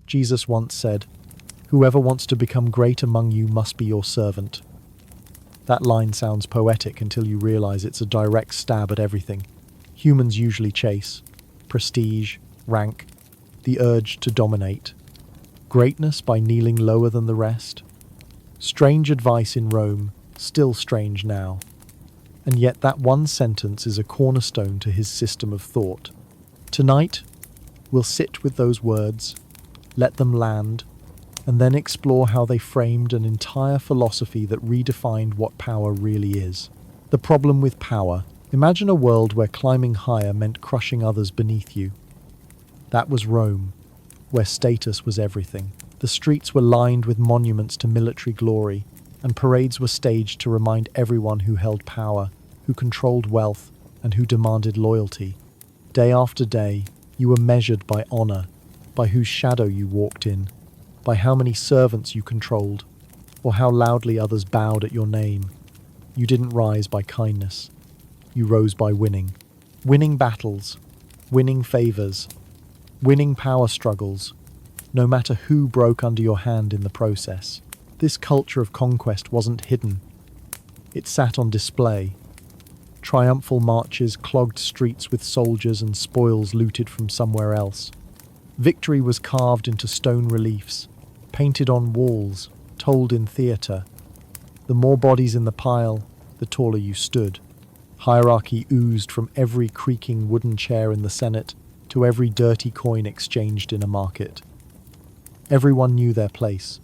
Jesus once said, "Whoever wants to become great among you must be your servant." That line sounds poetic until you realize it's a direct stab at everything humans usually chase: prestige, rank, the urge to dominate. Greatness by kneeling lower than the rest? Strange advice in Rome, still strange now. And yet that one sentence is a cornerstone to his system of thought. Tonight, we'll sit with those words, let them land, and then explore how they framed an entire philosophy that redefined what power really is. The problem with power. Imagine a world where climbing higher meant crushing others beneath you. That was Rome, where status was everything. The streets were lined with monuments to military glory, and parades were staged to remind everyone who held power, who controlled wealth, and who demanded loyalty. Day after day, you were measured by honor, by whose shadow you walked in, by how many servants you controlled, or how loudly others bowed at your name. You didn't rise by kindness. You rose by winning. Winning battles, winning favors, winning power struggles, no matter who broke under your hand in the process. This culture of conquest wasn't hidden. It sat on display. Triumphal marches clogged streets with soldiers and spoils looted from somewhere else. Victory was carved into stone reliefs, painted on walls, told in theatre. The more bodies in the pile, the taller you stood. Hierarchy oozed from every creaking wooden chair in the Senate to every dirty coin exchanged in a market. Everyone knew their place,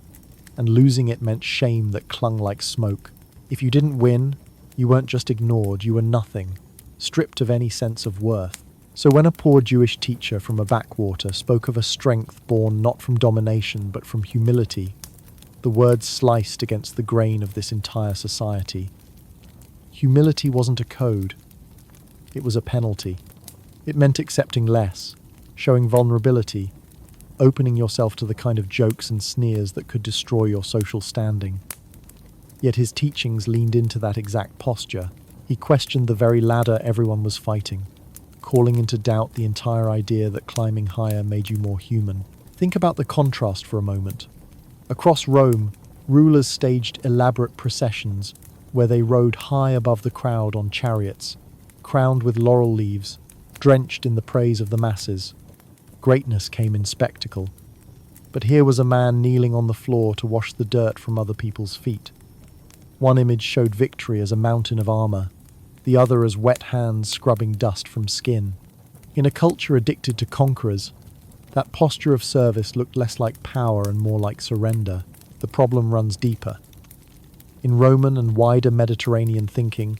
and losing it meant shame that clung like smoke. If you didn't win, you weren't just ignored, you were nothing, stripped of any sense of worth. So when a poor Jewish teacher from a backwater spoke of a strength born not from domination but from humility, the words sliced against the grain of this entire society. Humility wasn't a code. It was a penalty. It meant accepting less, showing vulnerability, opening yourself to the kind of jokes and sneers that could destroy your social standing. Yet his teachings leaned into that exact posture. He questioned the very ladder everyone was fighting, calling into doubt the entire idea that climbing higher made you more human. Think about the contrast for a moment. Across Rome, rulers staged elaborate processions where they rode high above the crowd on chariots, crowned with laurel leaves, drenched in the praise of the masses. Greatness came in spectacle. But here was a man kneeling on the floor to wash the dirt from other people's feet. One image showed victory as a mountain of armor, the other as wet hands scrubbing dust from skin. In a culture addicted to conquerors, that posture of service looked less like power and more like surrender. The problem runs deeper. In Roman and wider Mediterranean thinking,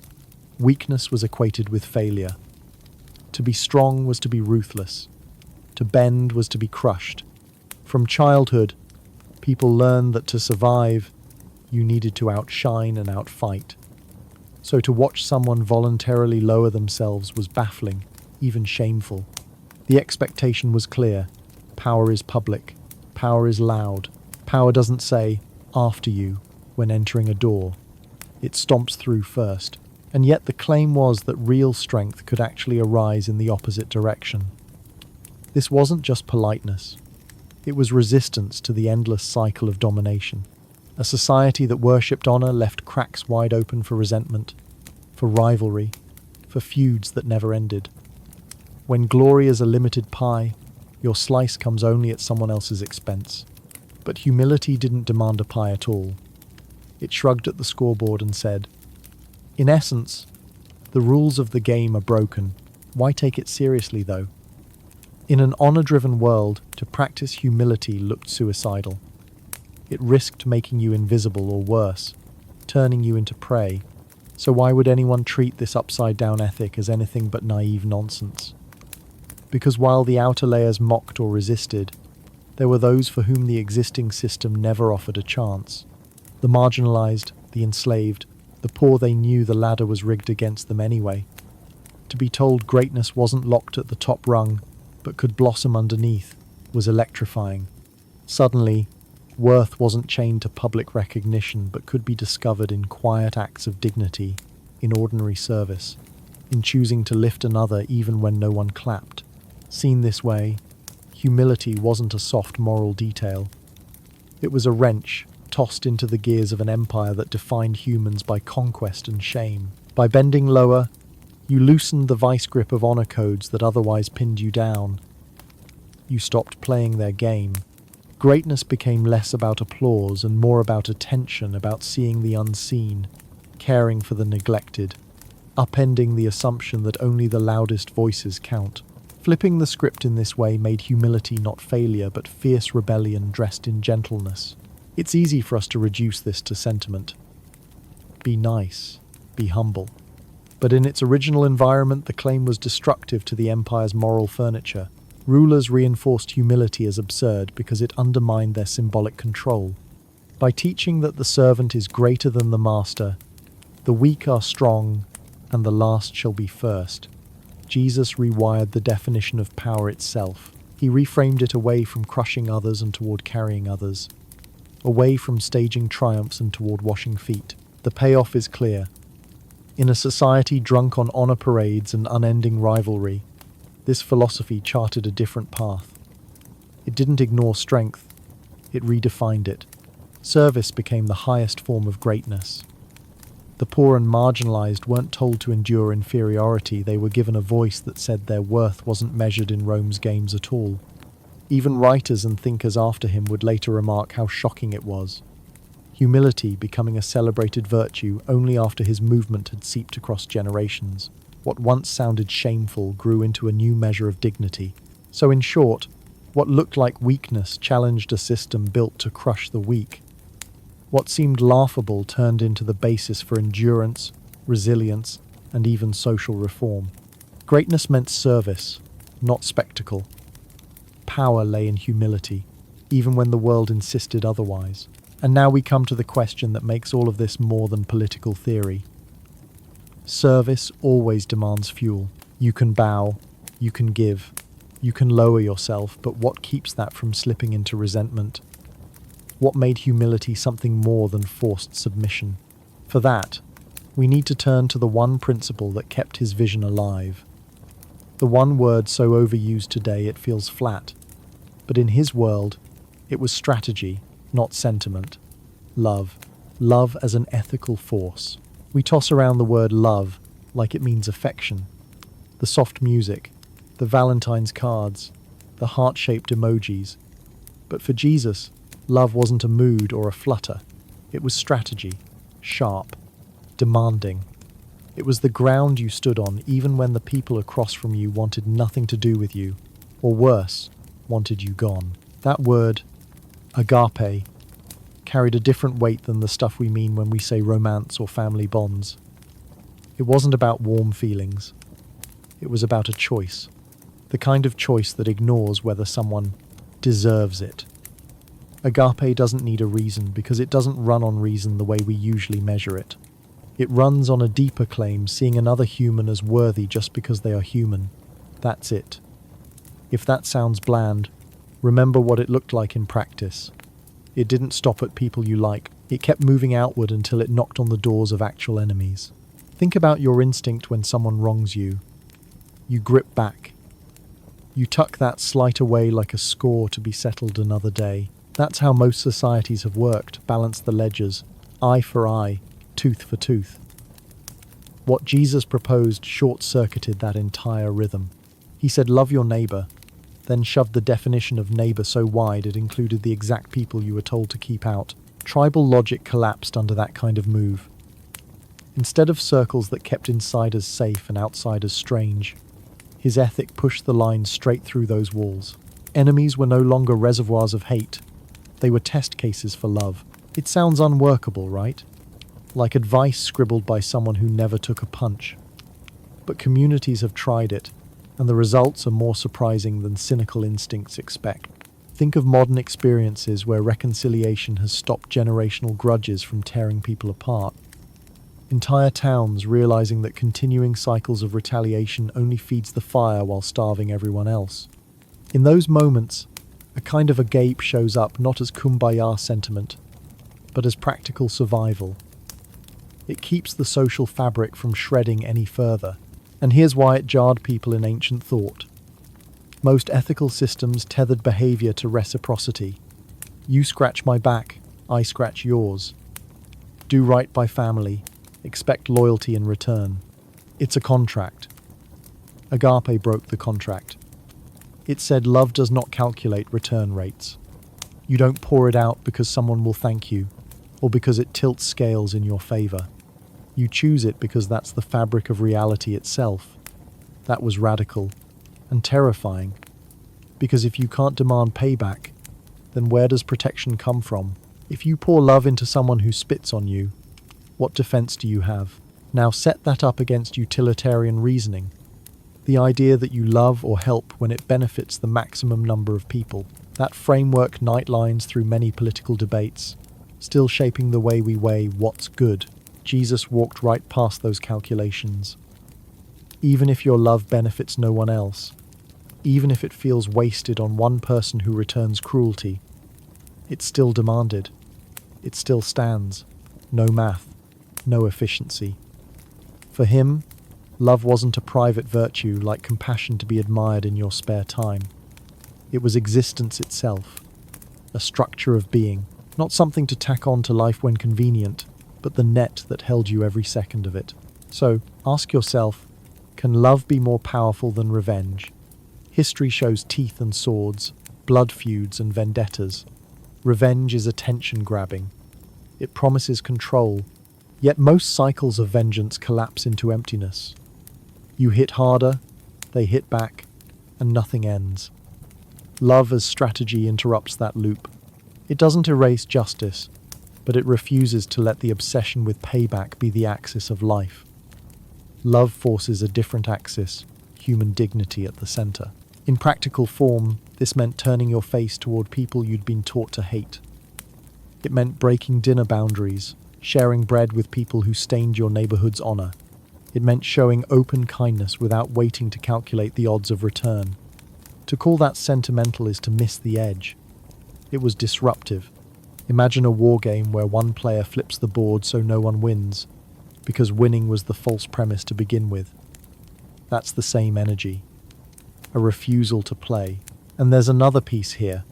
weakness was equated with failure. To be strong was to be ruthless. To bend was to be crushed. From childhood, people learned that to survive, you needed to outshine and outfight. So to watch someone voluntarily lower themselves was baffling, even shameful. The expectation was clear. Power is public. Power is loud. Power doesn't say, "after you," when entering a door. It stomps through first. And yet the claim was that real strength could actually arise in the opposite direction. This wasn't just politeness. It was resistance to the endless cycle of domination. A society that worshipped honor left cracks wide open for resentment, for rivalry, for feuds that never ended. When glory is a limited pie, your slice comes only at someone else's expense. But humility didn't demand a pie at all. It shrugged at the scoreboard and said, "In essence, the rules of the game are broken. Why take it seriously, though?" In an honor-driven world, to practice humility looked suicidal. It risked making you invisible or worse, turning you into prey. So why would anyone treat this upside-down ethic as anything but naive nonsense? Because while the outer layers mocked or resisted, there were those for whom the existing system never offered a chance. The marginalized, the enslaved, the poor. They knew the ladder was rigged against them anyway. To be told greatness wasn't locked at the top rung, but could blossom underneath, was electrifying. Suddenly, worth wasn't chained to public recognition, but could be discovered in quiet acts of dignity, in ordinary service, in choosing to lift another even when no one clapped. Seen this way, humility wasn't a soft moral detail. It was a wrench tossed into the gears of an empire that defined humans by conquest and shame. By bending lower, you loosened the vice grip of honor codes that otherwise pinned you down. You stopped playing their game. Greatness became less about applause and more about attention, about seeing the unseen, caring for the neglected, upending the assumption that only the loudest voices count. Flipping the script in this way made humility not failure, but fierce rebellion dressed in gentleness. It's easy for us to reduce this to sentiment. Be nice, be humble. But in its original environment, the claim was destructive to the empire's moral furniture. Rulers reinforced humility as absurd because it undermined their symbolic control. By teaching that the servant is greater than the master, the weak are strong, and the last shall be first, Jesus rewired the definition of power itself. He reframed it away from crushing others and toward carrying others, away from staging triumphs and toward washing feet. The payoff is clear. In a society drunk on honor parades and unending rivalry, this philosophy charted a different path. It didn't ignore strength, it redefined it. Service became the highest form of greatness. The poor and marginalized weren't told to endure inferiority, they were given a voice that said their worth wasn't measured in Rome's games at all. Even writers and thinkers after him would later remark how shocking it was. Humility becoming a celebrated virtue only after his movement had seeped across generations. What once sounded shameful grew into a new measure of dignity. So in short, what looked like weakness challenged a system built to crush the weak. What seemed laughable turned into the basis for endurance, resilience, and even social reform. Greatness meant service, not spectacle. Power lay in humility, even when the world insisted otherwise. And now we come to the question that makes all of this more than political theory. Service always demands fuel. You can bow, you can give, you can lower yourself, but what keeps that from slipping into resentment? What made humility something more than forced submission? For that, we need to turn to the one principle that kept his vision alive. The one word so overused today it feels flat, but in his world, it was strategy, not sentiment. Love. Love as an ethical force. We toss around the word love like it means affection. The soft music, the Valentine's cards, the heart-shaped emojis. But for Jesus, love wasn't a mood or a flutter. It was strategy, sharp, demanding. It was the ground you stood on even when the people across from you wanted nothing to do with you, or worse, wanted you gone. That word, agape, carried a different weight than the stuff we mean when we say romance or family bonds. It wasn't about warm feelings. It was about a choice. The kind of choice that ignores whether someone deserves it. Agape doesn't need a reason because it doesn't run on reason the way we usually measure it. It runs on a deeper claim, seeing another human as worthy just because they are human. That's it. If that sounds bland, remember what it looked like in practice. It didn't stop at people you like. It kept moving outward until it knocked on the doors of actual enemies. Think about your instinct when someone wrongs you. You grip back. You tuck that slight away like a score to be settled another day. That's how most societies have worked, balance the ledgers, eye for eye, tooth for tooth. What Jesus proposed short-circuited that entire rhythm. He said, love your neighbor, then shoved the definition of neighbor so wide it included the exact people you were told to keep out. Tribal logic collapsed under that kind of move. Instead of circles that kept insiders safe and outsiders strange, his ethic pushed the line straight through those walls. Enemies were no longer reservoirs of hate. They were test cases for love. It sounds unworkable, right? Like advice scribbled by someone who never took a punch. But communities have tried it, and the results are more surprising than cynical instincts expect. Think of modern experiences where reconciliation has stopped generational grudges from tearing people apart. Entire towns realizing that continuing cycles of retaliation only feeds the fire while starving everyone else. In those moments, a kind of agape shows up not as kumbaya sentiment, but as practical survival. It keeps the social fabric from shredding any further. And here's why it jarred people in ancient thought. Most ethical systems tethered behavior to reciprocity. You scratch my back, I scratch yours. Do right by family, expect loyalty in return. It's a contract. Agape broke the contract. It said love does not calculate return rates. You don't pour it out because someone will thank you, or because it tilts scales in your favor. You choose it because that's the fabric of reality itself. That was radical and terrifying, because if you can't demand payback, then where does protection come from? If you pour love into someone who spits on you, what defense do you have? Now set that up against utilitarian reasoning. The idea that you love or help when it benefits the maximum number of people. That framework nightlines through many political debates, still shaping the way we weigh what's good. Jesus walked right past those calculations. Even if your love benefits no one else, even if it feels wasted on one person who returns cruelty, it's still demanded. It still stands. No math, no efficiency. For him, love wasn't a private virtue like compassion to be admired in your spare time. It was existence itself, a structure of being, not something to tack on to life when convenient, but the net that held you every second of it. So, ask yourself, can love be more powerful than revenge? History shows teeth and swords, blood feuds and vendettas. Revenge is attention-grabbing. It promises control, yet most cycles of vengeance collapse into emptiness. You hit harder, they hit back, and nothing ends. Love as strategy interrupts that loop. It doesn't erase justice, but it refuses to let the obsession with payback be the axis of life. Love forces a different axis, human dignity at the center. In practical form, this meant turning your face toward people you'd been taught to hate. It meant breaking dinner boundaries, sharing bread with people who stained your neighborhood's honor. It meant showing open kindness without waiting to calculate the odds of return. To call that sentimental is to miss the edge. It was disruptive. Imagine a war game where one player flips the board so no one wins, because winning was the false premise to begin with. That's the same energy. A refusal to play. And there's another piece here.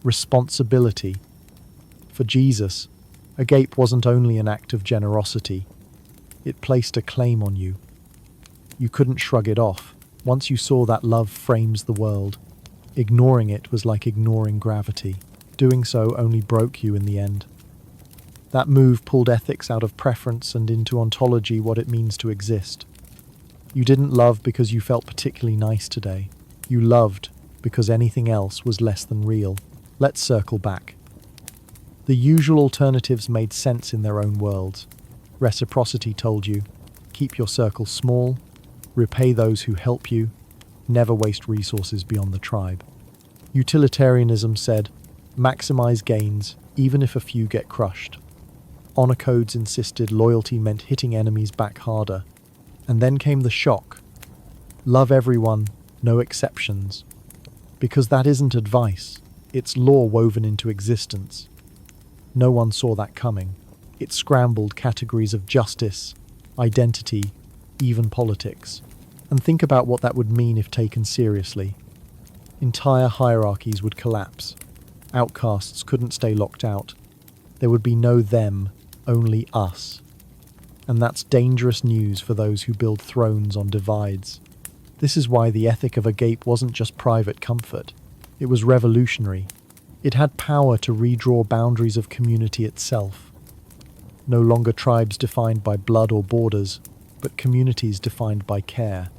Responsibility. For Jesus, agape wasn't only an act of generosity. It placed a claim on you. You couldn't shrug it off. Once you saw that love frames the world, ignoring it was like ignoring gravity. Doing so only broke you in the end. That move pulled ethics out of preference and into ontology, what it means to exist. You didn't love because you felt particularly nice today. You loved because anything else was less than real. Let's circle back. The usual alternatives made sense in their own worlds. Reciprocity told you, keep your circle small, repay those who help you, never waste resources beyond the tribe. Utilitarianism said, maximize gains, even if a few get crushed. Honor codes insisted loyalty meant hitting enemies back harder. And then came the shock. Love everyone, no exceptions. Because that isn't advice, it's law woven into existence. No one saw that coming. It scrambled categories of justice, identity, even politics. And think about what that would mean if taken seriously. Entire hierarchies would collapse. Outcasts couldn't stay locked out. There would be no them, only us. And that's dangerous news for those who build thrones on divides. This is why the ethic of agape wasn't just private comfort. It was revolutionary. It had power to redraw boundaries of community itself. No longer tribes defined by blood or borders, but communities defined by care.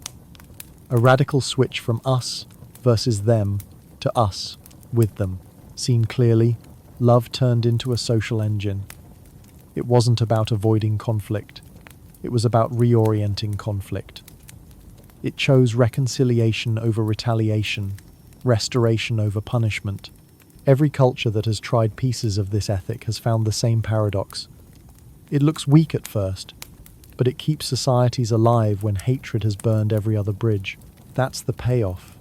A radical switch from us versus them to us with them. Seen clearly, love turned into a social engine. It wasn't about avoiding conflict. It was about reorienting conflict. It chose reconciliation over retaliation, restoration over punishment. Every culture that has tried pieces of this ethic has found the same paradox. It looks weak at first, but it keeps societies alive when hatred has burned every other bridge. That's the payoff.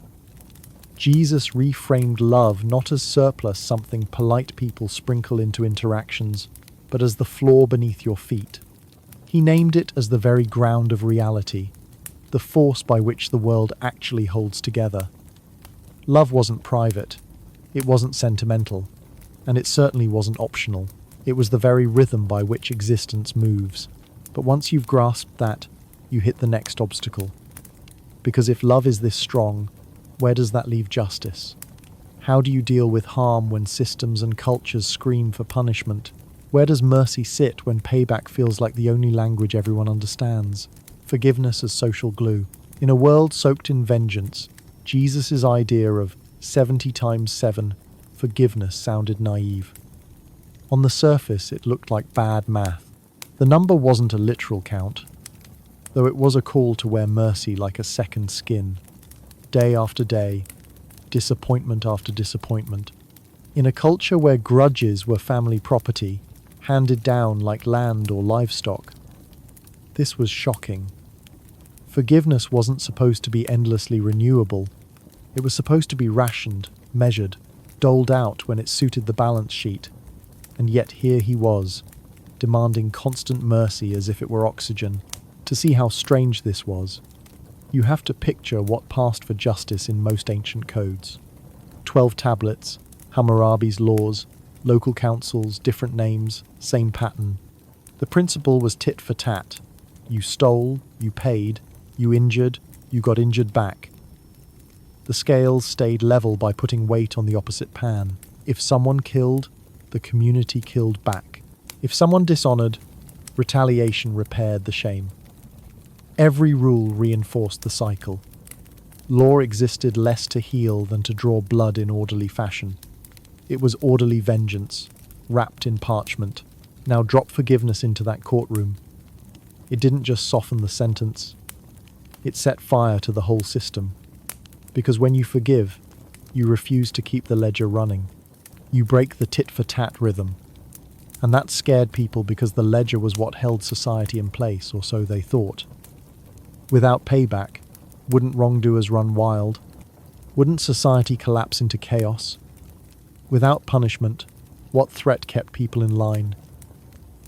Jesus reframed love not as surplus, something polite people sprinkle into interactions, but as the floor beneath your feet. He named it as the very ground of reality, the force by which the world actually holds together. Love wasn't private, it wasn't sentimental, and it certainly wasn't optional. It was the very rhythm by which existence moves. But once you've grasped that, you hit the next obstacle. Because if love is this strong, where does that leave justice? How do you deal with harm when systems and cultures scream for punishment? Where does mercy sit when payback feels like the only language everyone understands? Forgiveness as social glue. In a world soaked in vengeance, Jesus' idea of 70 times 7 forgiveness sounded naive. On the surface, it looked like bad math. The number wasn't a literal count, though it was a call to wear mercy like a second skin. Day after day, disappointment after disappointment. In a culture where grudges were family property, handed down like land or livestock, this was shocking. Forgiveness wasn't supposed to be endlessly renewable. It was supposed to be rationed, measured, doled out when it suited the balance sheet. And yet here he was, demanding constant mercy as if it were oxygen. To see how strange this was, you have to picture what passed for justice in most ancient codes. 12 tablets, Hammurabi's laws, local councils, different names, same pattern. The principle was tit for tat. You stole, you paid, you injured, you got injured back. The scales stayed level by putting weight on the opposite pan. If someone killed, the community killed back. If someone dishonored, retaliation repaired the shame. Every rule reinforced the cycle. Law existed less to heal than to draw blood in orderly fashion. It was orderly vengeance, wrapped in parchment. Now drop forgiveness into that courtroom. It didn't just soften the sentence, it set fire to the whole system. Because when you forgive, you refuse to keep the ledger running. You break the tit-for-tat rhythm. And that scared people because the ledger was what held society in place, or so they thought. Without payback, wouldn't wrongdoers run wild? Wouldn't society collapse into chaos? Without punishment, what threat kept people in line?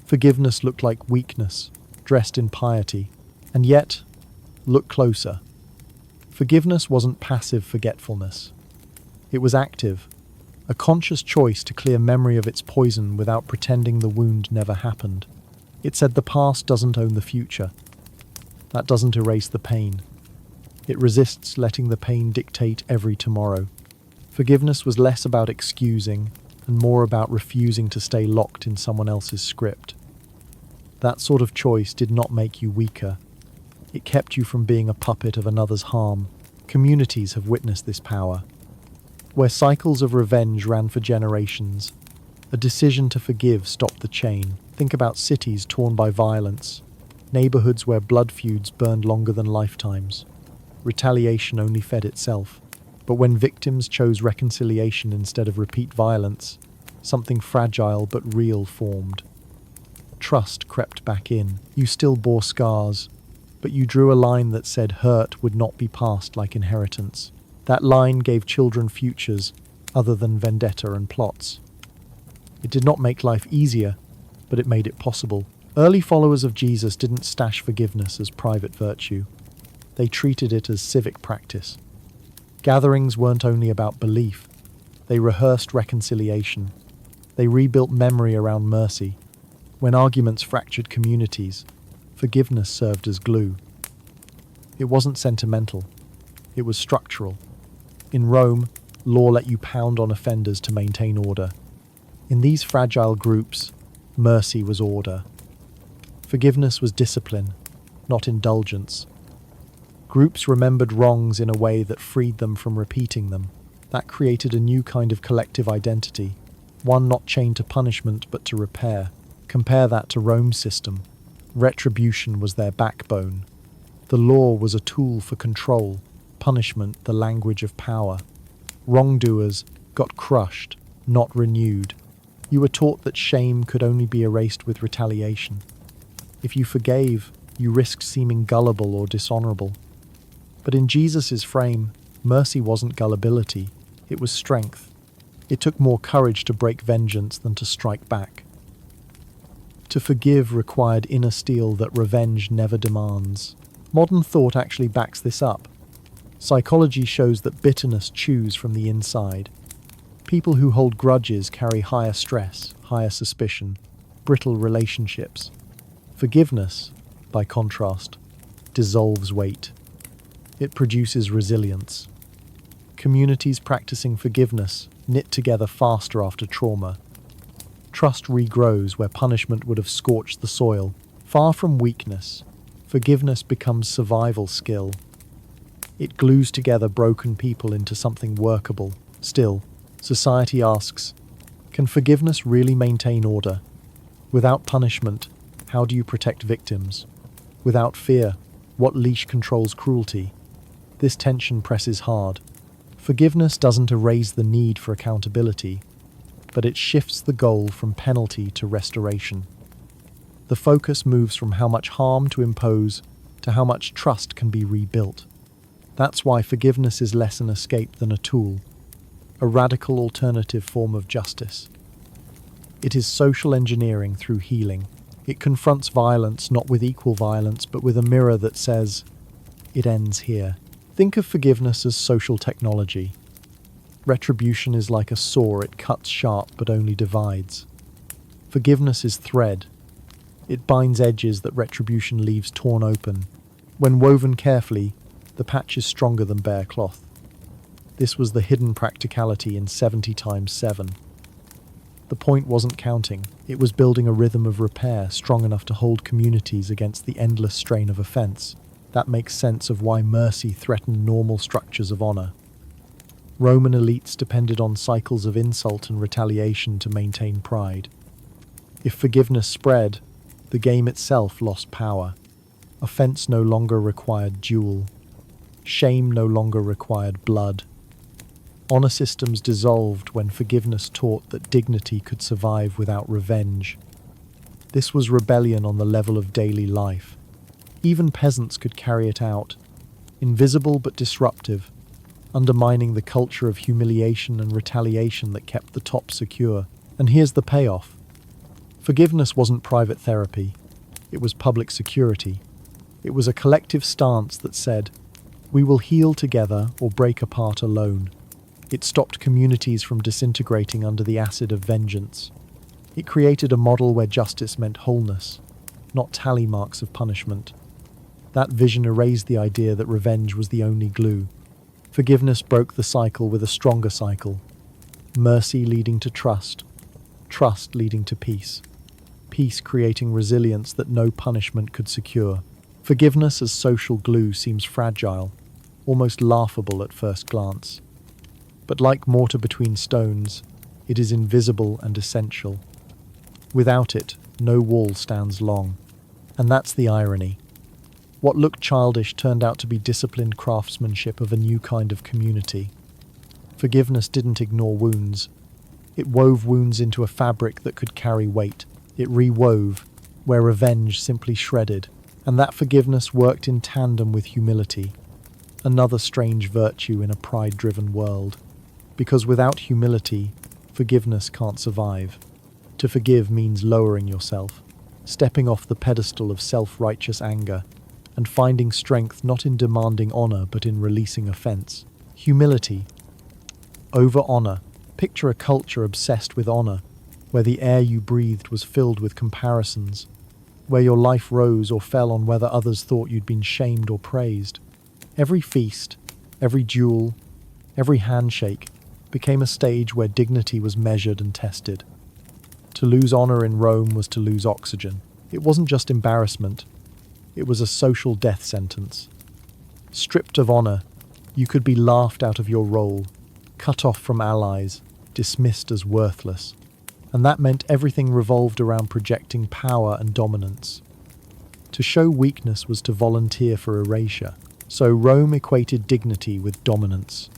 Forgiveness looked like weakness, dressed in piety. And yet, look closer. Forgiveness wasn't passive forgetfulness. It was active, a conscious choice to clear memory of its poison without pretending the wound never happened. It said the past doesn't own the future. That doesn't erase the pain. It resists letting the pain dictate every tomorrow. Forgiveness was less about excusing and more about refusing to stay locked in someone else's script. That sort of choice did not make you weaker. It kept you from being a puppet of another's harm. Communities have witnessed this power. Where cycles of revenge ran for generations, a decision to forgive stopped the chain. Think about cities torn by violence, neighborhoods where blood feuds burned longer than lifetimes. Retaliation only fed itself. But when victims chose reconciliation instead of repeat violence, something fragile but real formed. Trust crept back in. You still bore scars, but you drew a line that said hurt would not be passed like inheritance. That line gave children futures other than vendetta and plots. It did not make life easier, but it made it possible. Early followers of Jesus didn't stash forgiveness as private virtue. They treated it as civic practice. Gatherings weren't only about belief. They rehearsed reconciliation. They rebuilt memory around mercy. When arguments fractured communities, forgiveness served as glue. It wasn't sentimental. It was structural. In Rome, law let you pound on offenders to maintain order. In these fragile groups, mercy was order. Forgiveness was discipline, not indulgence. Groups remembered wrongs in a way that freed them from repeating them. That created a new kind of collective identity, one not chained to punishment but to repair. Compare that to Rome's system. Retribution was their backbone. The law was a tool for control, punishment the language of power. Wrongdoers got crushed, not renewed. You were taught that shame could only be erased with retaliation. If you forgave, you risked seeming gullible or dishonorable. But in Jesus' frame, mercy wasn't gullibility, it was strength. It took more courage to break vengeance than to strike back. To forgive required inner steel that revenge never demands. Modern thought actually backs this up. Psychology shows that bitterness chews from the inside. People who hold grudges carry higher stress, higher suspicion, brittle relationships. Forgiveness, by contrast, dissolves weight. It produces resilience. Communities practicing forgiveness knit together faster after trauma. Trust regrows where punishment would have scorched the soil. Far from weakness, forgiveness becomes survival skill. It glues together broken people into something workable. Still, society asks, can forgiveness really maintain order? Without punishment, how do you protect victims? Without fear, what leash controls cruelty? This tension presses hard. Forgiveness doesn't erase the need for accountability, but it shifts the goal from penalty to restoration. The focus moves from how much harm to impose to how much trust can be rebuilt. That's why forgiveness is less an escape than a tool, a radical alternative form of justice. It is social engineering through healing. It confronts violence not with equal violence, but with a mirror that says, it ends here. Think of forgiveness as social technology. Retribution is like a saw, it cuts sharp but only divides. Forgiveness is thread. It binds edges that retribution leaves torn open. When woven carefully, the patch is stronger than bare cloth. This was the hidden practicality in 70 times 7. The point wasn't counting, it was building a rhythm of repair strong enough to hold communities against the endless strain of offense. That makes sense of why mercy threatened normal structures of honor. Roman elites depended on cycles of insult and retaliation to maintain pride. If forgiveness spread, the game itself lost power. Offense no longer required duel. Shame no longer required blood. Honor systems dissolved when forgiveness taught that dignity could survive without revenge. This was rebellion on the level of daily life. Even peasants could carry it out, invisible but disruptive, undermining the culture of humiliation and retaliation that kept the top secure. And here's the payoff. Forgiveness wasn't private therapy. It was public security. It was a collective stance that said, we will heal together or break apart alone. It stopped communities from disintegrating under the acid of vengeance. It created a model where justice meant wholeness, not tally marks of punishment. That vision erased the idea that revenge was the only glue. Forgiveness broke the cycle with a stronger cycle. Mercy leading to trust leading to peace. Peace creating resilience that no punishment could secure. Forgiveness as social glue seems fragile, almost laughable at first glance. But like mortar between stones, it is invisible and essential. Without it, no wall stands long. And that's the irony. What looked childish turned out to be disciplined craftsmanship of a new kind of community. Forgiveness didn't ignore wounds. It wove wounds into a fabric that could carry weight. It rewove, where revenge simply shredded. And that forgiveness worked in tandem with humility. Another strange virtue in a pride-driven world. Because without humility, forgiveness can't survive. To forgive means lowering yourself, stepping off the pedestal of self-righteous anger, and finding strength not in demanding honor but in releasing offense. Humility over honor. Picture a culture obsessed with honor, where the air you breathed was filled with comparisons, where your life rose or fell on whether others thought you'd been shamed or praised. Every feast, every duel, every handshake became a stage where dignity was measured and tested. To lose honor in Rome was to lose oxygen. It wasn't just embarrassment. It was a social death sentence. Stripped of honor, you could be laughed out of your role, cut off from allies, dismissed as worthless. And that meant everything revolved around projecting power and dominance. To show weakness was to volunteer for erasure. So Rome equated dignity with dominance.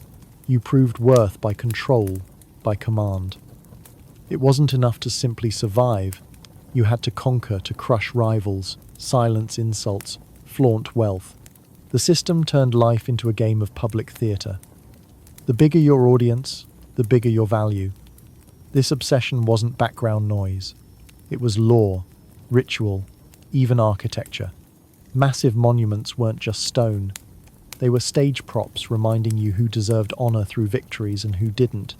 You proved worth by control, by command. It wasn't enough to simply survive. You had to conquer to crush rivals, silence insults, flaunt wealth. The system turned life into a game of public theatre. The bigger your audience, the bigger your value. This obsession wasn't background noise. It was law, ritual, even architecture. Massive monuments weren't just stone. They were stage props reminding you who deserved honor through victories and who didn't.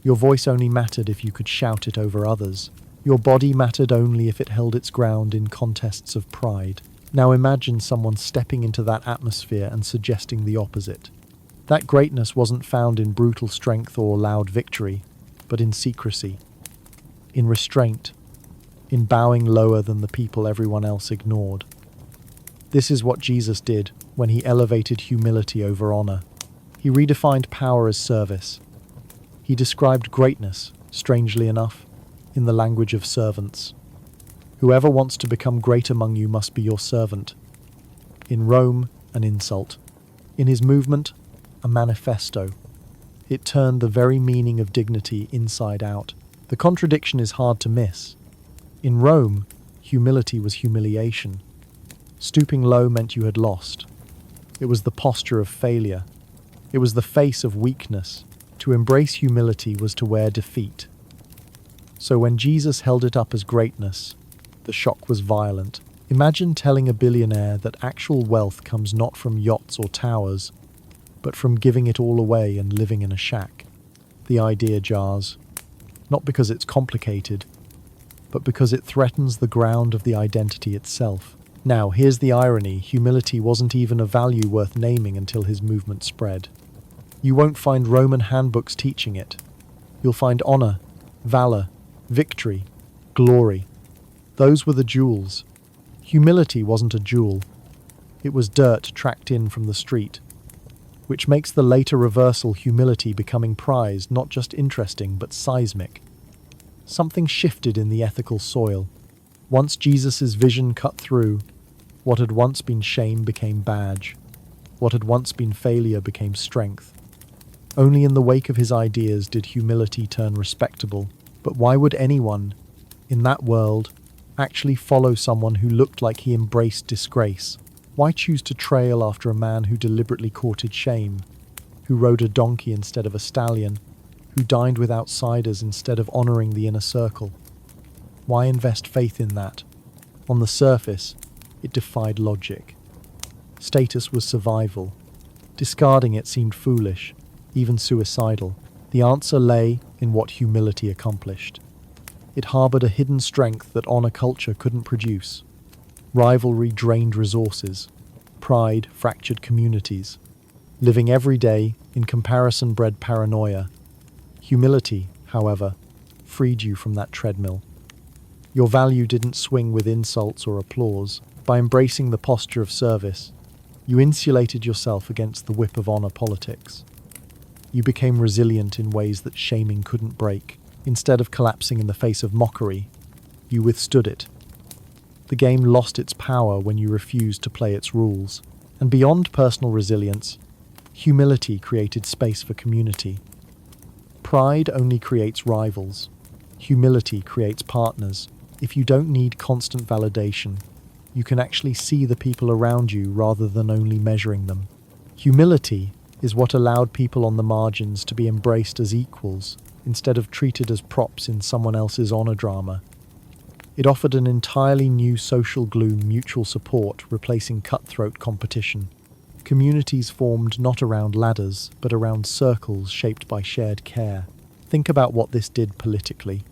Your voice only mattered if you could shout it over others. Your body mattered only if it held its ground in contests of pride. Now imagine someone stepping into that atmosphere and suggesting the opposite. That greatness wasn't found in brutal strength or loud victory, but in secrecy, in restraint, in bowing lower than the people everyone else ignored. This is what Jesus did when he elevated humility over honor. He redefined power as service. He described greatness, strangely enough, in the language of servants. Whoever wants to become great among you must be your servant. In Rome, an insult. In his movement, a manifesto. It turned the very meaning of dignity inside out. The contradiction is hard to miss. In Rome, humility was humiliation. Stooping low meant you had lost. It was the posture of failure. It was the face of weakness. To embrace humility was to wear defeat. So when Jesus held it up as greatness, the shock was violent. Imagine telling a billionaire that actual wealth comes not from yachts or towers, but from giving it all away and living in a shack. The idea jars, not because it's complicated, but because it threatens the ground of the identity itself. Now, here's the irony: humility wasn't even a value worth naming until his movement spread. You won't find Roman handbooks teaching it. You'll find honor, valor, victory, glory. Those were the jewels. Humility wasn't a jewel. It was dirt tracked in from the street, which makes the later reversal, humility becoming prized, not just interesting, but seismic. Something shifted in the ethical soil. Once Jesus' vision cut through, what had once been shame became badge. What had once been failure became strength. Only in the wake of his ideas did humility turn respectable. But why would anyone, in that world, actually follow someone who looked like he embraced disgrace? Why choose to trail after a man who deliberately courted shame, who rode a donkey instead of a stallion, who dined with outsiders instead of honoring the inner circle? Why invest faith in that? On the surface, it defied logic. Status was survival. Discarding it seemed foolish, even suicidal. The answer lay in what humility accomplished. It harbored a hidden strength that honor culture couldn't produce. Rivalry drained resources. Pride fractured communities. Living every day in comparison bred paranoia. Humility, however, freed you from that treadmill. Your value didn't swing with insults or applause. By embracing the posture of service, you insulated yourself against the whip of honor politics. You became resilient in ways that shaming couldn't break. Instead of collapsing in the face of mockery, you withstood it. The game lost its power when you refused to play its rules. And beyond personal resilience, humility created space for community. Pride only creates rivals. Humility creates partners. If you don't need constant validation, you can actually see the people around you rather than only measuring them. Humility is what allowed people on the margins to be embraced as equals instead of treated as props in someone else's honor drama. It offered an entirely new social glue: mutual support, replacing cutthroat competition. Communities formed not around ladders, but around circles shaped by shared care. Think about what this did politically.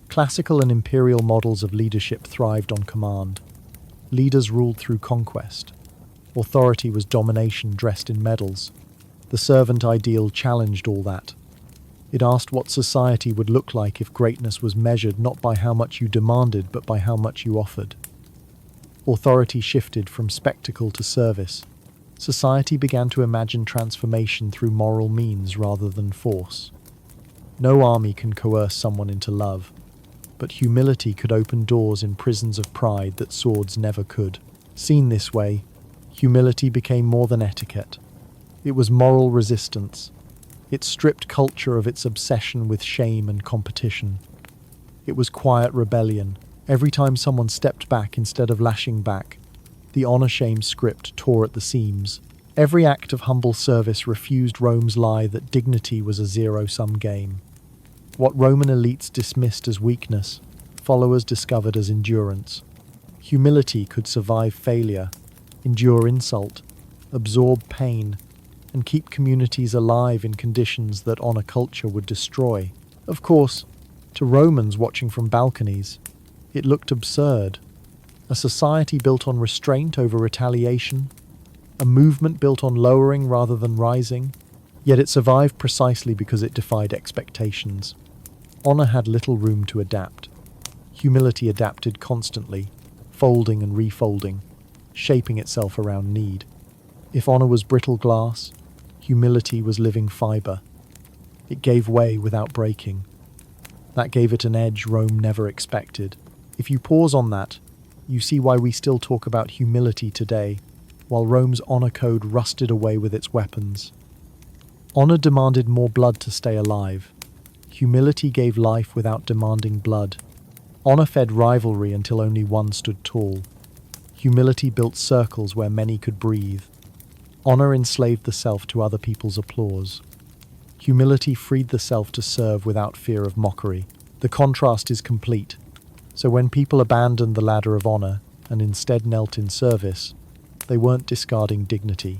Classical and imperial models of leadership thrived on command. Leaders ruled through conquest. Authority was domination dressed in medals. The servant ideal challenged all that. It asked what society would look like if greatness was measured not by how much you demanded, but by how much you offered. Authority shifted from spectacle to service. Society began to imagine transformation through moral means rather than force. No army can coerce someone into love, but humility could open doors in prisons of pride that swords never could. Seen this way, humility became more than etiquette. It was moral resistance. It stripped culture of its obsession with shame and competition. It was quiet rebellion. Every time someone stepped back instead of lashing back, the honor-shame script tore at the seams. Every act of humble service refused Rome's lie that dignity was a zero-sum game. What Roman elites dismissed as weakness, followers discovered as endurance. Humility could survive failure, endure insult, absorb pain, and keep communities alive in conditions that honor culture would destroy. Of course, to Romans watching from balconies, it looked absurd. A society built on restraint over retaliation, a movement built on lowering rather than rising, yet it survived precisely because it defied expectations. Honor had little room to adapt. Humility adapted constantly, folding and refolding, shaping itself around need. If honor was brittle glass, humility was living fiber. It gave way without breaking. That gave it an edge Rome never expected. If you pause on that, you see why we still talk about humility today, while Rome's honor code rusted away with its weapons. Honor demanded more blood to stay alive. Humility gave life without demanding blood. Honor fed rivalry until only one stood tall. Humility built circles where many could breathe. Honor enslaved the self to other people's applause. Humility freed the self to serve without fear of mockery. The contrast is complete. So when people abandoned the ladder of honor and instead knelt in service, they weren't discarding dignity.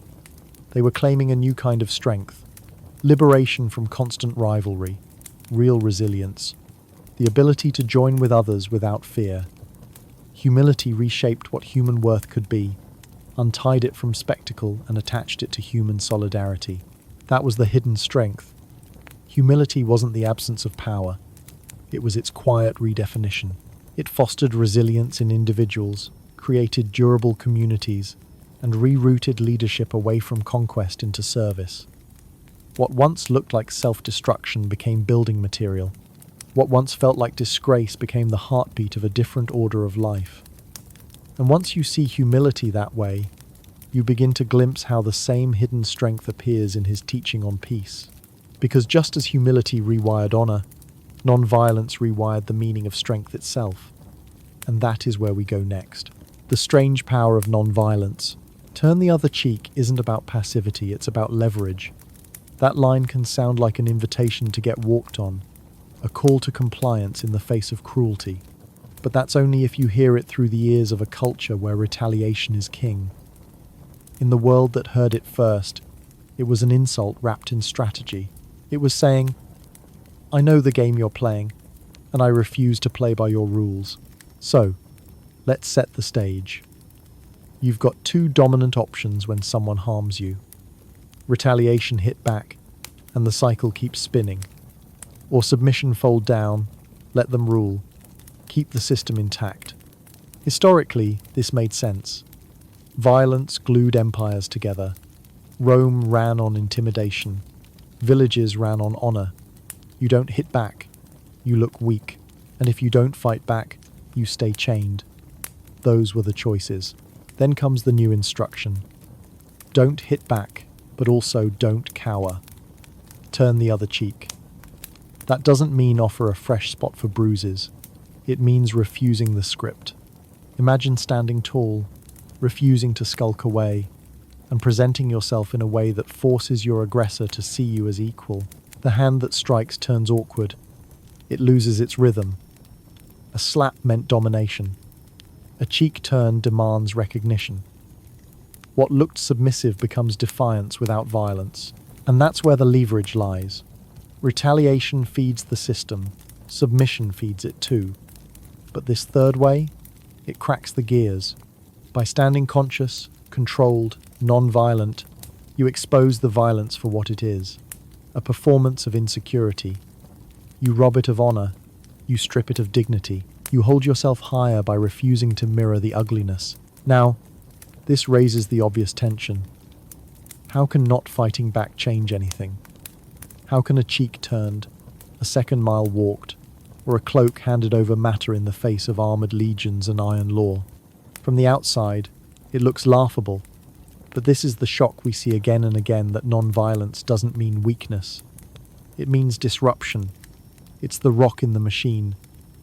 They were claiming a new kind of strength, liberation from constant rivalry, real resilience, the ability to join with others without fear. Humility reshaped what human worth could be, untied it from spectacle and attached it to human solidarity. That was the hidden strength. Humility wasn't the absence of power. It was its quiet redefinition. It fostered resilience in individuals, created durable communities, and rerouted leadership away from conquest into service. What once looked like self-destruction became building material. What once felt like disgrace became the heartbeat of a different order of life. And once you see humility that way, you begin to glimpse how the same hidden strength appears in his teaching on peace. Because just as humility rewired honor, non-violence rewired the meaning of strength itself. And that is where we go next. The strange power of non-violence. Turn the other cheek isn't about passivity, it's about leverage. That line can sound like an invitation to get walked on, a call to compliance in the face of cruelty. But that's only if you hear it through the ears of a culture where retaliation is king. In the world that heard it first, it was an insult wrapped in strategy. It was saying, I know the game you're playing, and I refuse to play by your rules. So, let's set the stage. You've got two dominant options when someone harms you. Retaliation hit back, and the cycle keeps spinning. Or submission fold down, let them rule, keep the system intact. Historically, this made sense. Violence glued empires together. Rome ran on intimidation. Villages ran on honor. You don't hit back, you look weak. And if you don't fight back, you stay chained. Those were the choices. Then comes the new instruction. Don't hit back, but also don't cower. Turn the other cheek. That doesn't mean offer a fresh spot for bruises. It means refusing the script. Imagine standing tall, refusing to skulk away, and presenting yourself in a way that forces your aggressor to see you as equal. The hand that strikes turns awkward. It loses its rhythm. A slap meant domination. A cheek turn demands recognition. What looked submissive becomes defiance without violence. And that's where the leverage lies. Retaliation feeds the system. Submission feeds it too. But this third way, it cracks the gears. By standing conscious, controlled, non-violent, you expose the violence for what it is. A performance of insecurity. You rob it of honor. You strip it of dignity. You hold yourself higher by refusing to mirror the ugliness. Now, this raises the obvious tension. How can not fighting back change anything? How can a cheek turned, a second mile walked, or a cloak handed over matter in the face of armored legions and iron law? From the outside, it looks laughable, but this is the shock we see again and again, that non-violence doesn't mean weakness. It means disruption. It's the rock in the machine,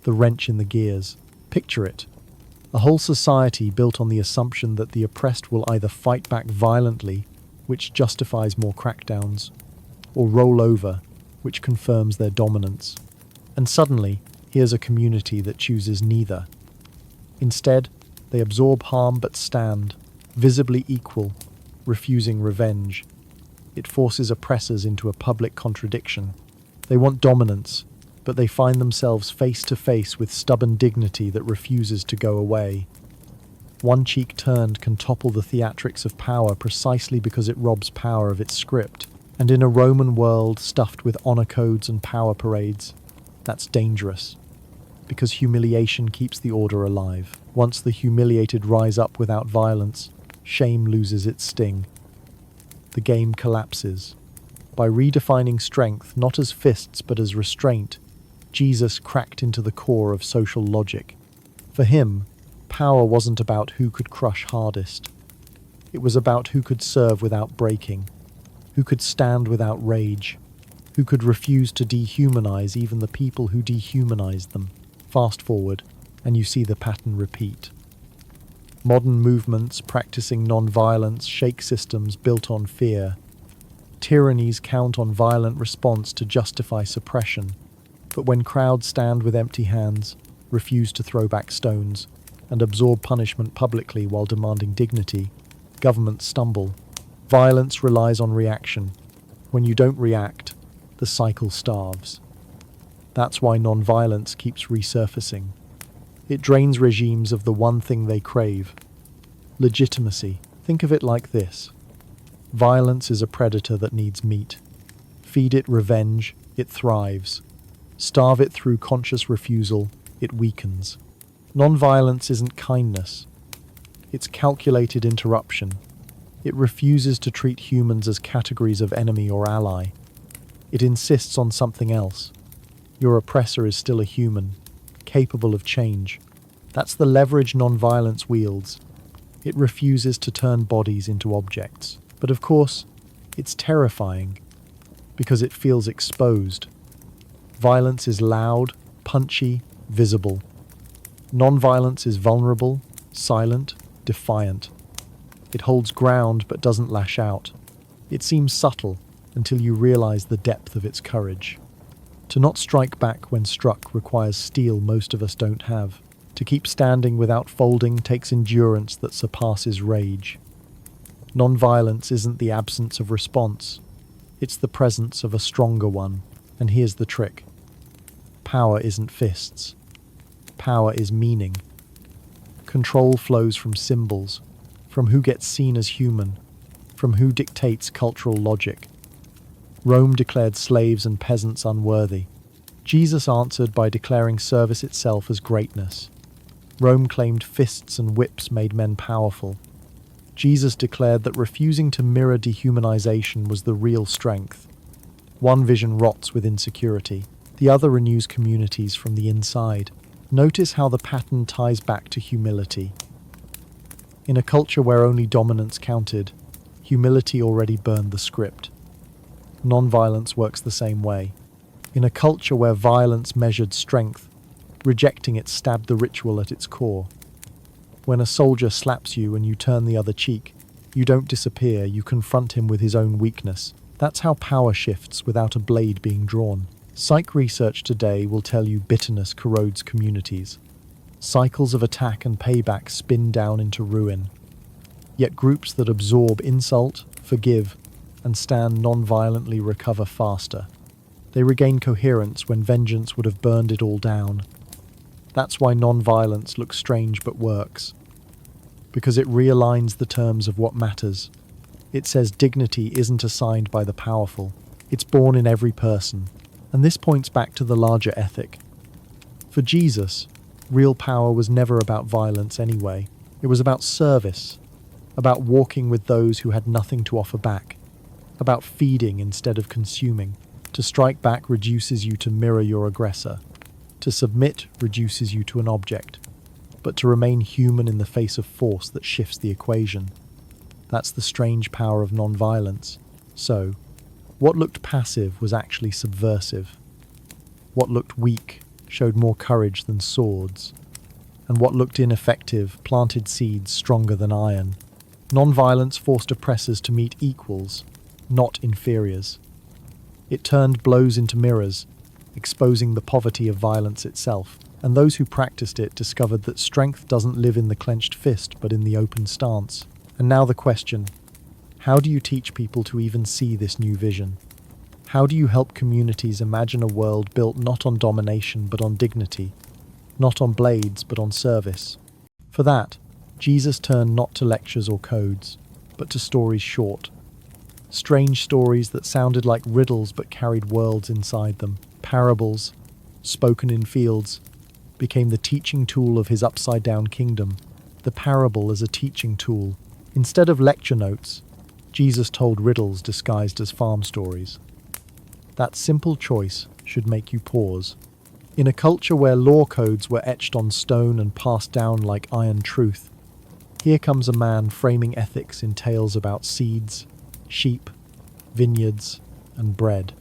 the wrench in the gears. Picture it. A whole society built on the assumption that the oppressed will either fight back violently, which justifies more crackdowns, or roll over, which confirms their dominance. And suddenly, here's a community that chooses neither. Instead, they absorb harm but stand, visibly equal, refusing revenge. It forces oppressors into a public contradiction. They want dominance, but they find themselves face to face with stubborn dignity that refuses to go away. One cheek turned can topple the theatrics of power precisely because it robs power of its script. And in a Roman world stuffed with honor codes and power parades, that's dangerous, because humiliation keeps the order alive. Once the humiliated rise up without violence, shame loses its sting. The game collapses. By redefining strength not as fists but as restraint, Jesus cracked into the core of social logic. For him, power wasn't about who could crush hardest. It was about who could serve without breaking, who could stand without rage, who could refuse to dehumanize even the people who dehumanized them. Fast forward, and you see the pattern repeat. Modern movements practicing non-violence shake systems built on fear. Tyrannies count on violent response to justify suppression. But when crowds stand with empty hands, refuse to throw back stones, and absorb punishment publicly while demanding dignity, governments stumble. Violence relies on reaction. When you don't react, the cycle starves. That's why non-violence keeps resurfacing. It drains regimes of the one thing they crave: legitimacy. Think of it like this. Violence is a predator that needs meat. Feed it revenge, it thrives. Starve it through conscious refusal, it weakens. Non-violence isn't kindness. It's calculated interruption. It refuses to treat humans as categories of enemy or ally. It insists on something else. Your oppressor is still a human, capable of change. That's the leverage non-violence wields. It refuses to turn bodies into objects. But of course, it's terrifying, because it feels exposed. Violence is loud, punchy, visible. Non-violence is vulnerable, silent, defiant. It holds ground but doesn't lash out. It seems subtle until you realize the depth of its courage. To not strike back when struck requires steel most of us don't have. To keep standing without folding takes endurance that surpasses rage. Non-violence isn't the absence of response. It's the presence of a stronger one. And here's the trick. Power isn't fists. Power is meaning. Control flows from symbols, from who gets seen as human, from who dictates cultural logic. Rome declared slaves and peasants unworthy. Jesus answered by declaring service itself as greatness. Rome claimed fists and whips made men powerful. Jesus declared that refusing to mirror dehumanization was the real strength. One vision rots with insecurity. The other renews communities from the inside. Notice how the pattern ties back to humility. In a culture where only dominance counted, humility already burned the script. Non-violence works the same way. In a culture where violence measured strength, rejecting it stabbed the ritual at its core. When a soldier slaps you and you turn the other cheek, you don't disappear, you confront him with his own weakness. That's how power shifts without a blade being drawn. Psych research today will tell you bitterness corrodes communities. Cycles of attack and payback spin down into ruin. Yet groups that absorb insult, forgive, and stand non-violently recover faster. They regain coherence when vengeance would have burned it all down. That's why non-violence looks strange but works. Because it realigns the terms of what matters. It says dignity isn't assigned by the powerful. It's born in every person. And this points back to the larger ethic. For Jesus, real power was never about violence anyway. It was about service, about walking with those who had nothing to offer back, about feeding instead of consuming. To strike back reduces you to mirror your aggressor. To submit reduces you to an object. But to remain human in the face of force that shifts the equation. That's the strange power of non-violence. So, what looked passive was actually subversive. What looked weak showed more courage than swords. And what looked ineffective planted seeds stronger than iron. Non-violence forced oppressors to meet equals, not inferiors. It turned blows into mirrors, exposing the poverty of violence itself. And those who practiced it discovered that strength doesn't live in the clenched fist but in the open stance. And now the question, How do you teach people to even see this new vision? How do you help communities imagine a world built not on domination but on dignity, not on blades but on service? For that, Jesus turned not to lectures or codes, but to stories short. Strange stories that sounded like riddles but carried worlds inside them. Parables, spoken in fields, became the teaching tool of his upside-down kingdom. The parable as a teaching tool. Instead of lecture notes, Jesus told riddles disguised as farm stories. That simple choice should make you pause. In a culture where law codes were etched on stone and passed down like iron truth, here comes a man framing ethics in tales about seeds, sheep, vineyards, and bread.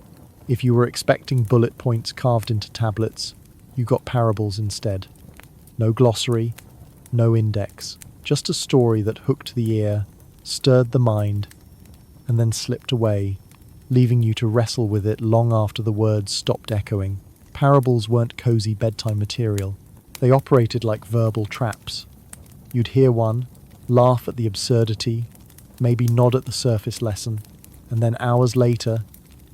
If you were expecting bullet points carved into tablets, you got parables instead. No glossary, no index, just a story that hooked the ear, stirred the mind, and then slipped away, leaving you to wrestle with it long after the words stopped echoing. Parables weren't cozy bedtime material. They operated like verbal traps. You'd hear one, laugh at the absurdity, maybe nod at the surface lesson, and then hours later,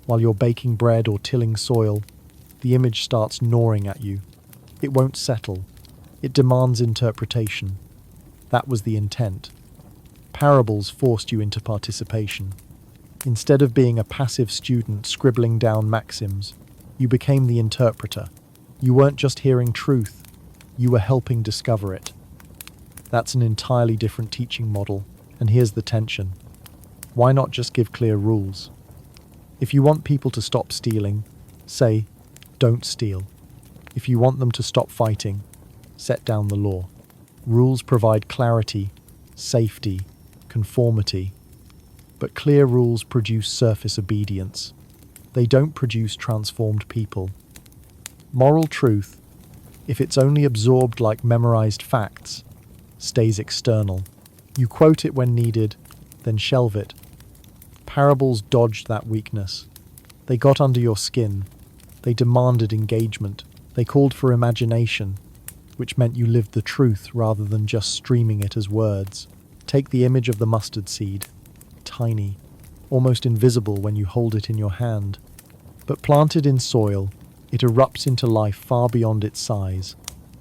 while you're baking bread or tilling soil, the image starts gnawing at you. It won't settle. It demands interpretation. That was the intent. Parables forced you into participation. Instead of being a passive student scribbling down maxims, you became the interpreter. You weren't just hearing truth, you were helping discover it. That's an entirely different teaching model, and here's the tension. Why not just give clear rules? If you want people to stop stealing, say, don't steal. If you want them to stop fighting, set down the law. Rules provide clarity, safety, conformity. But clear rules produce surface obedience. They don't produce transformed people. Moral truth, if it's only absorbed like memorized facts, stays external. You quote it when needed, then shelve it. Parables dodged that weakness. They got under your skin. They demanded engagement. They called for imagination, which meant you lived the truth rather than just streaming it as words. Take the image of the mustard seed. Tiny, almost invisible when you hold it in your hand. But planted in soil, it erupts into life far beyond its size,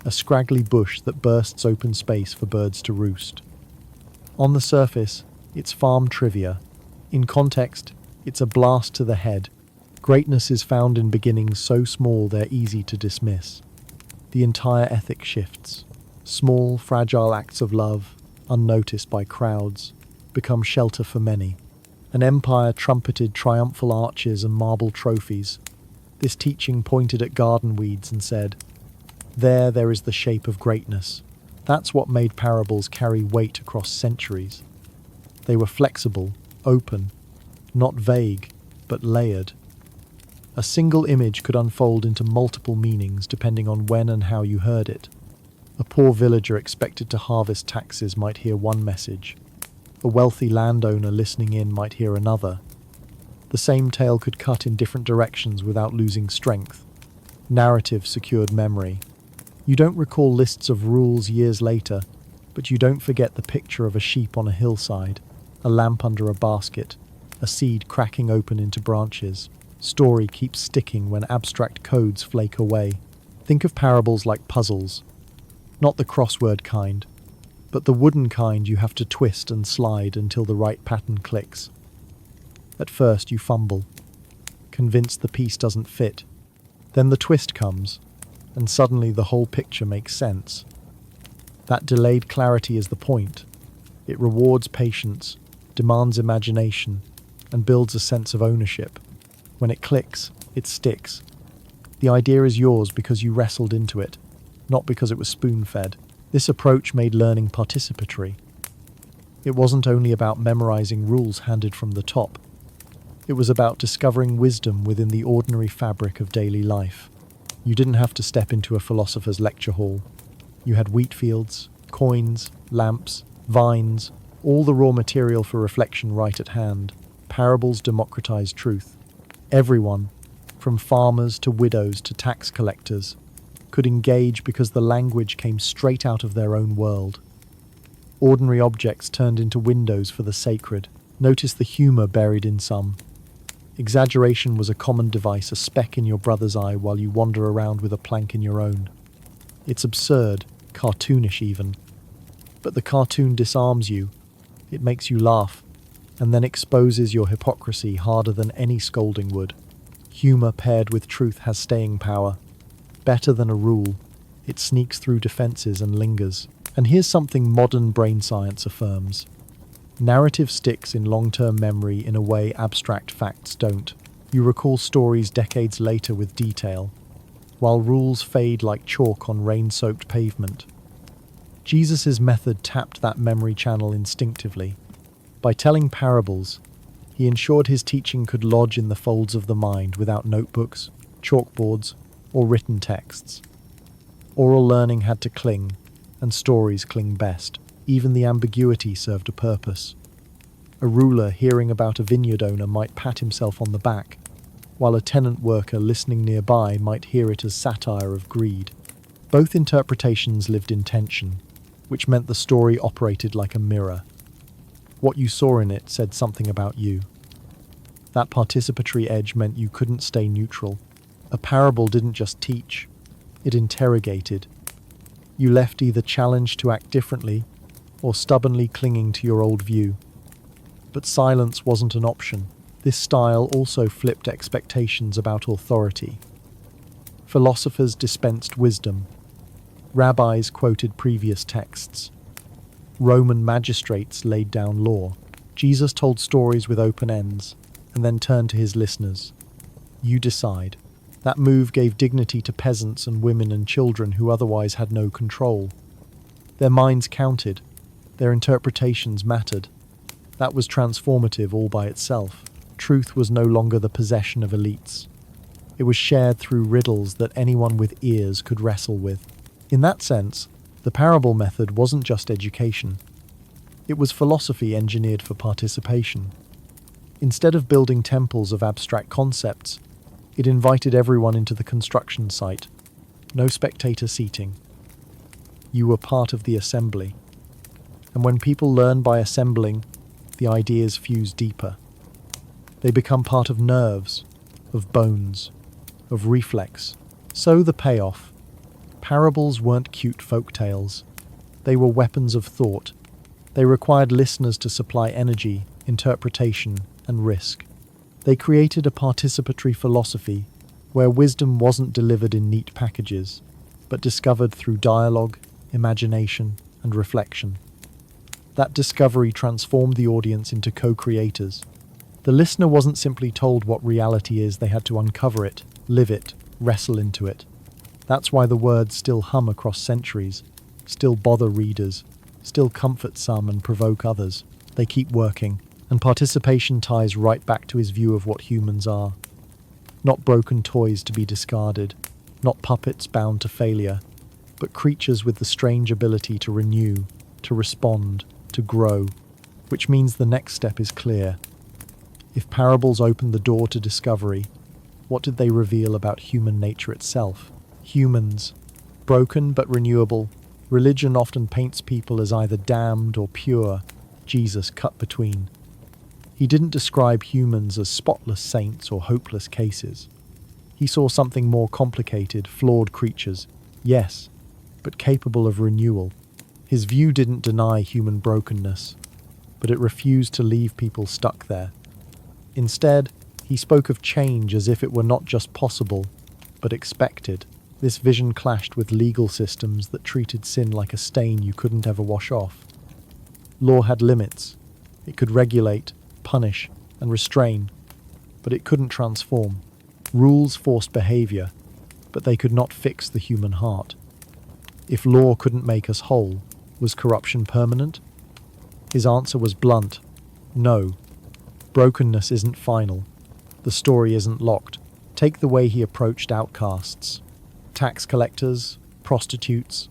a scraggly bush that bursts open space for birds to roost. On the surface, it's farm trivia. In context, it's a blast to the head. Greatness is found in beginnings so small they're easy to dismiss. The entire ethic shifts. Small, fragile acts of love, unnoticed by crowds, become shelter for many. An empire trumpeted triumphal arches and marble trophies. This teaching pointed at garden weeds and said, there is the shape of greatness. That's what made parables carry weight across centuries. They were flexible, open, not vague, but layered. A single image could unfold into multiple meanings depending on when and how you heard it. A poor villager expected to harvest taxes might hear one message. A wealthy landowner listening in might hear another. The same tale could cut in different directions without losing strength. Narrative secured memory. You don't recall lists of rules years later, but you don't forget the picture of a sheep on a hillside, a lamp under a basket, a seed cracking open into branches. Story keeps sticking when abstract codes flake away. Think of parables like puzzles. Not the crossword kind, but the wooden kind you have to twist and slide until the right pattern clicks. At first you fumble, convinced the piece doesn't fit. Then the twist comes, and suddenly the whole picture makes sense. That delayed clarity is the point. It rewards patience, demands imagination, and builds a sense of ownership. When it clicks, it sticks. The idea is yours because you wrestled into it, not because it was spoon-fed. This approach made learning participatory. It wasn't only about memorizing rules handed from the top. It was about discovering wisdom within the ordinary fabric of daily life. You didn't have to step into a philosopher's lecture hall. You had wheat fields, coins, lamps, vines, all the raw material for reflection right at hand. Parables democratized truth. Everyone, from farmers to widows to tax collectors, could engage because the language came straight out of their own world. Ordinary objects turned into windows for the sacred. Notice the humor buried in some. Exaggeration was a common device, a speck in your brother's eye while you wander around with a plank in your own. It's absurd, cartoonish even. But the cartoon disarms you. It makes you laugh, and then exposes your hypocrisy harder than any scolding would. Humor paired with truth has staying power. Better than a rule, it sneaks through defenses and lingers. And here's something modern brain science affirms. Narrative sticks in long-term memory in a way abstract facts don't. You recall stories decades later with detail, while rules fade like chalk on rain-soaked pavement. Jesus' method tapped that memory channel instinctively. By telling parables, he ensured his teaching could lodge in the folds of the mind without notebooks, chalkboards, or written texts. Oral learning had to cling, and stories cling best. Even the ambiguity served a purpose. A ruler hearing about a vineyard owner might pat himself on the back, while a tenant worker listening nearby might hear it as satire of greed. Both interpretations lived in tension, which meant the story operated like a mirror. What you saw in it said something about you. That participatory edge meant you couldn't stay neutral. A parable didn't just teach, it interrogated. You left either challenged to act differently or stubbornly clinging to your old view. But silence wasn't an option. This style also flipped expectations about authority. Philosophers dispensed wisdom. Rabbis quoted previous texts. Roman magistrates laid down law. Jesus told stories with open ends, and then turned to his listeners. You decide. That move gave dignity to peasants and women and children who otherwise had no control. Their minds counted. Their interpretations mattered. That was transformative all by itself. Truth was no longer the possession of elites. It was shared through riddles that anyone with ears could wrestle with. In that sense, the parable method wasn't just education. It was philosophy engineered for participation. Instead of building temples of abstract concepts, it invited everyone into the construction site. No spectator seating. You were part of the assembly. And when people learn by assembling, the ideas fuse deeper. They become part of nerves, of bones, of reflex. So the payoff. Parables weren't cute folk tales. They were weapons of thought. They required listeners to supply energy, interpretation, and risk. They created a participatory philosophy where wisdom wasn't delivered in neat packages, but discovered through dialogue, imagination, and reflection. That discovery transformed the audience into co-creators. The listener wasn't simply told what reality is, they had to uncover it, live it, wrestle into it. That's why the words still hum across centuries, still bother readers, still comfort some and provoke others. They keep working, and participation ties right back to his view of what humans are. Not broken toys to be discarded, not puppets bound to failure, but creatures with the strange ability to renew, to respond, to grow, which means the next step is clear. If parables opened the door to discovery, what did they reveal about human nature itself? Humans, broken but renewable. Religion often paints people as either damned or pure. Jesus cut between. He didn't describe humans as spotless saints or hopeless cases. He saw something more complicated, flawed creatures, yes, but capable of renewal. His view didn't deny human brokenness, but it refused to leave people stuck there. Instead, he spoke of change as if it were not just possible, but expected. This vision clashed with legal systems that treated sin like a stain you couldn't ever wash off. Law had limits. It could regulate, punish, and restrain, but it couldn't transform. Rules forced behavior, but they could not fix the human heart. If law couldn't make us whole, was corruption permanent? His answer was blunt. No. Brokenness isn't final. The story isn't locked. Take the way he approached outcasts. Tax collectors, prostitutes,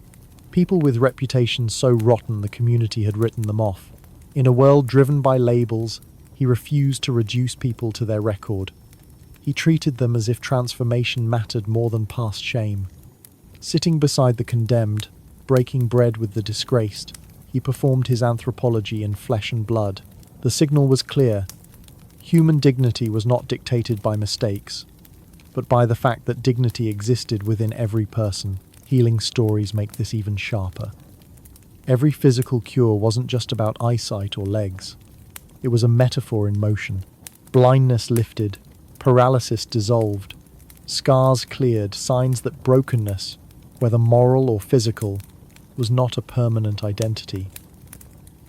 people with reputations so rotten the community had written them off. In a world driven by labels, he refused to reduce people to their record. He treated them as if transformation mattered more than past shame. Sitting beside the condemned, breaking bread with the disgraced, he performed his anthropology in flesh and blood. The signal was clear. Human dignity was not dictated by mistakes, but by the fact that dignity existed within every person. Healing stories make this even sharper. Every physical cure wasn't just about eyesight or legs. It was a metaphor in motion. Blindness lifted, paralysis dissolved, scars cleared, signs that brokenness, whether moral or physical, was not a permanent identity.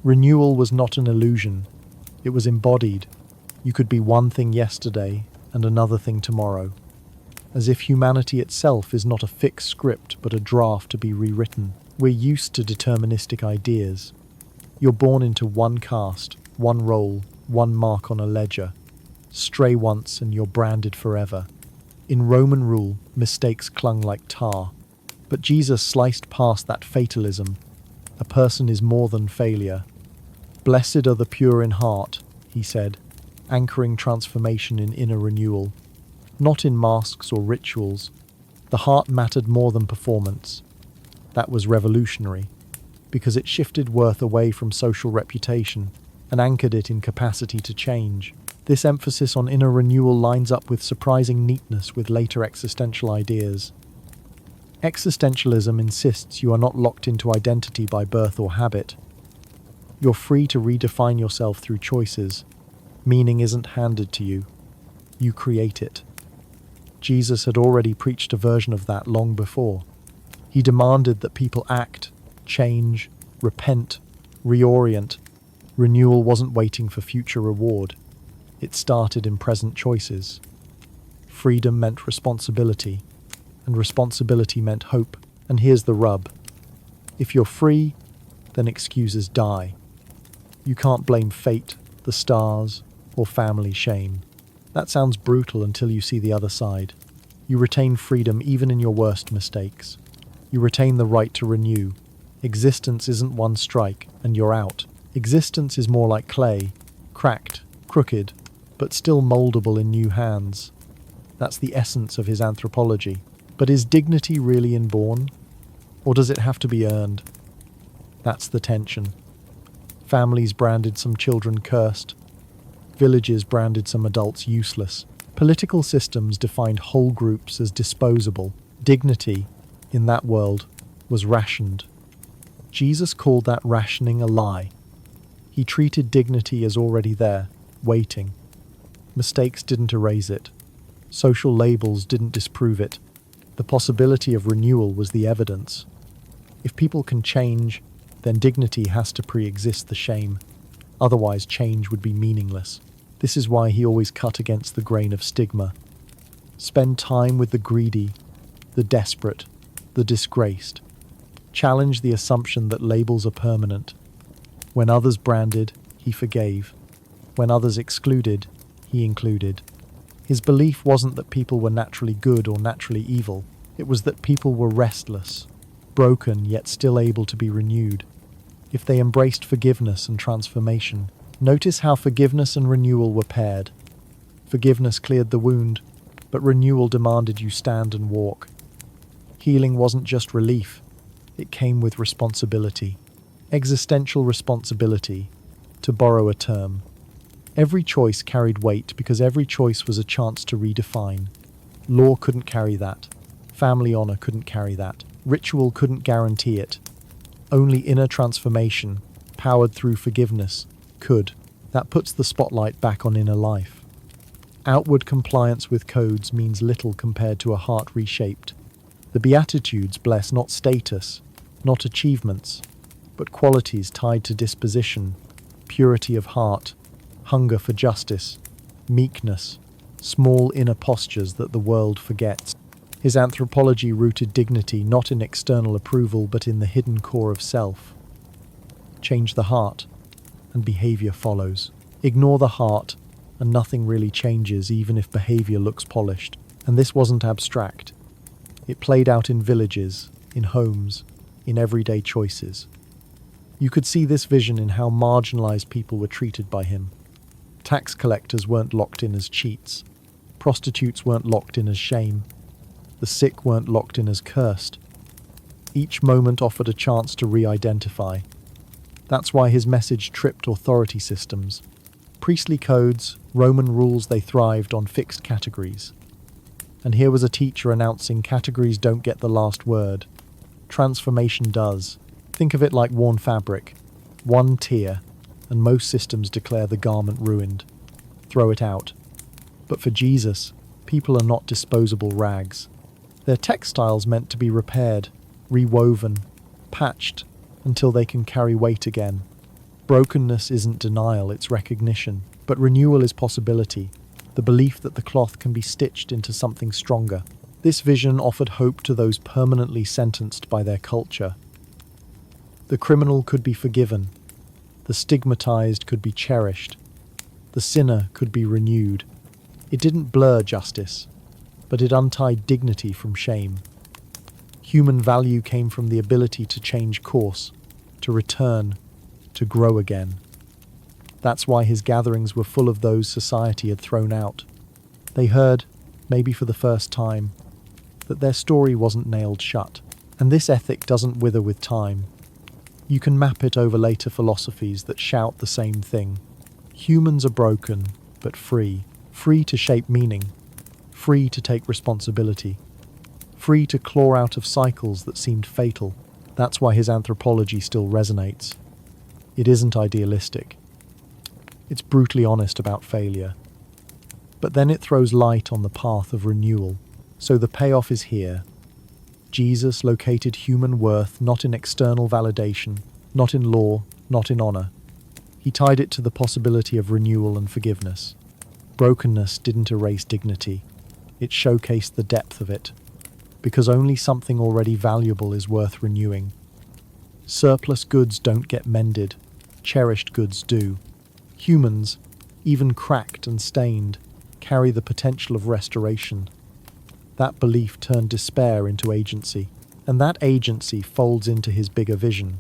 Renewal was not an illusion. It was embodied. You could be one thing yesterday and another thing tomorrow. As if humanity itself is not a fixed script but a draft to be rewritten. We're used to deterministic ideas. You're born into one caste, one role, one mark on a ledger. Stray once and you're branded forever. In Roman rule, mistakes clung like tar. But Jesus sliced past that fatalism. A person is more than failure. Blessed are the pure in heart, he said, anchoring transformation in inner renewal. Not in masks or rituals. The heart mattered more than performance. That was revolutionary, because it shifted worth away from social reputation and anchored it in capacity to change. This emphasis on inner renewal lines up with surprising neatness with later existential ideas. Existentialism insists you are not locked into identity by birth or habit. You're free to redefine yourself through choices. Meaning isn't handed to you. You create it. Jesus had already preached a version of that long before. He demanded that people act, change, repent, reorient. Renewal wasn't waiting for future reward. It started in present choices. Freedom meant responsibility, and responsibility meant hope. And here's the rub. If you're free, then excuses die. You can't blame fate, the stars, or family shame. That sounds brutal until you see the other side. You retain freedom even in your worst mistakes. You retain the right to renew. Existence isn't one strike, and you're out. Existence is more like clay, cracked, crooked, but still moldable in new hands. That's the essence of his anthropology. But is dignity really inborn? Or does it have to be earned? That's the tension. Families branded some children cursed. Villages branded some adults useless. Political systems defined whole groups as disposable. Dignity, in that world, was rationed. Jesus called that rationing a lie. He treated dignity as already there, waiting. Mistakes didn't erase it. Social labels didn't disprove it. The possibility of renewal was the evidence. If people can change, then dignity has to pre-exist the shame. Otherwise, change would be meaningless. This is why he always cut against the grain of stigma. Spend time with the greedy, the desperate, the disgraced. Challenge the assumption that labels are permanent. When others branded, he forgave. When others excluded, he included. His belief wasn't that people were naturally good or naturally evil. It was that people were restless, broken yet still able to be renewed. If they embraced forgiveness and transformation, notice how forgiveness and renewal were paired. Forgiveness cleared the wound, but renewal demanded you stand and walk. Healing wasn't just relief, it came with responsibility. Existential responsibility, to borrow a term. Every choice carried weight because every choice was a chance to redefine. Law couldn't carry that. Family honor couldn't carry that. Ritual couldn't guarantee it. Only inner transformation, powered through forgiveness, could. That puts the spotlight back on inner life. Outward compliance with codes means little compared to a heart reshaped. The Beatitudes bless not status, not achievements, but qualities tied to disposition, purity of heart, hunger for justice, meekness, small inner postures that the world forgets. His anthropology rooted dignity not in external approval but in the hidden core of self. Change the heart, and behavior follows. Ignore the heart, and nothing really changes even if behavior looks polished. And this wasn't abstract. It played out in villages, in homes, in everyday choices. You could see this vision in how marginalized people were treated by him. Tax collectors weren't locked in as cheats. Prostitutes weren't locked in as shame. The sick weren't locked in as cursed. Each moment offered a chance to re-identify. That's why his message tripped authority systems. Priestly codes, Roman rules, they thrived on fixed categories. And here was a teacher announcing categories don't get the last word. Transformation does. Think of it like worn fabric. One tier, and most systems declare the garment ruined. Throw it out. But for Jesus, people are not disposable rags. They're textiles meant to be repaired, rewoven, patched, until they can carry weight again. Brokenness isn't denial, it's recognition. But renewal is possibility, the belief that the cloth can be stitched into something stronger. This vision offered hope to those permanently sentenced by their culture. The criminal could be forgiven. The stigmatized could be cherished. The sinner could be renewed. It didn't blur justice, but it untied dignity from shame. Human value came from the ability to change course, to return, to grow again. That's why his gatherings were full of those society had thrown out. They heard, maybe for the first time, that their story wasn't nailed shut. And this ethic doesn't wither with time. You can map it over later philosophies that shout the same thing. Humans are broken, but free. Free to shape meaning. Free to take responsibility. Free to claw out of cycles that seemed fatal. That's why his anthropology still resonates. It isn't idealistic. It's brutally honest about failure. But then it throws light on the path of renewal. So the payoff is here. Jesus located human worth not in external validation, not in law, not in honor. He tied it to the possibility of renewal and forgiveness. Brokenness didn't erase dignity. It showcased the depth of it. Because only something already valuable is worth renewing. Surplus goods don't get mended. Cherished goods do. Humans, even cracked and stained, carry the potential of restoration. That belief turned despair into agency, and that agency folds into his bigger vision.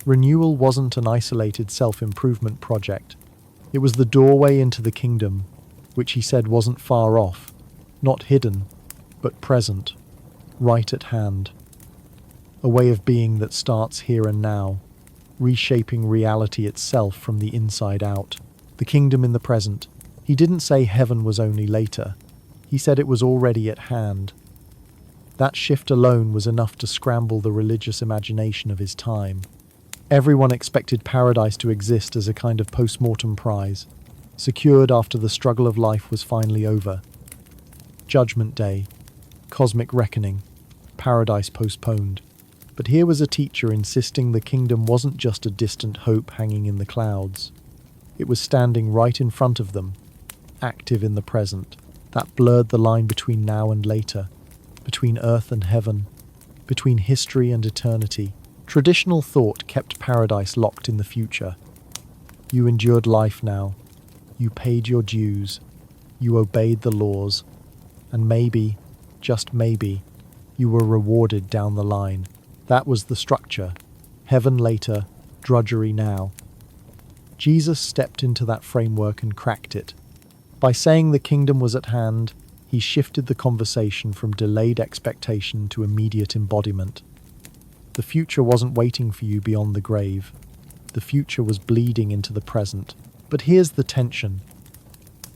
Renewal wasn't an isolated self-improvement project. It was the doorway into the kingdom, which he said wasn't far off, not hidden, but present, right at hand. A way of being that starts here and now, reshaping reality itself from the inside out. The kingdom in the present. He didn't say heaven was only later. He said it was already at hand. That shift alone was enough to scramble the religious imagination of his time. Everyone expected paradise to exist as a kind of post-mortem prize, secured after the struggle of life was finally over. Judgment Day, cosmic reckoning, paradise postponed. But here was a teacher insisting the kingdom wasn't just a distant hope hanging in the clouds. It was standing right in front of them, active in the present. That blurred the line between now and later, between earth and heaven, between history and eternity. Traditional thought kept paradise locked in the future. You endured life now. You paid your dues. You obeyed the laws. And maybe, just maybe, you were rewarded down the line. That was the structure. Heaven later, drudgery now. Jesus stepped into that framework and cracked it. By saying the kingdom was at hand, he shifted the conversation from delayed expectation to immediate embodiment. The future wasn't waiting for you beyond the grave. The future was bleeding into the present. But here's the tension.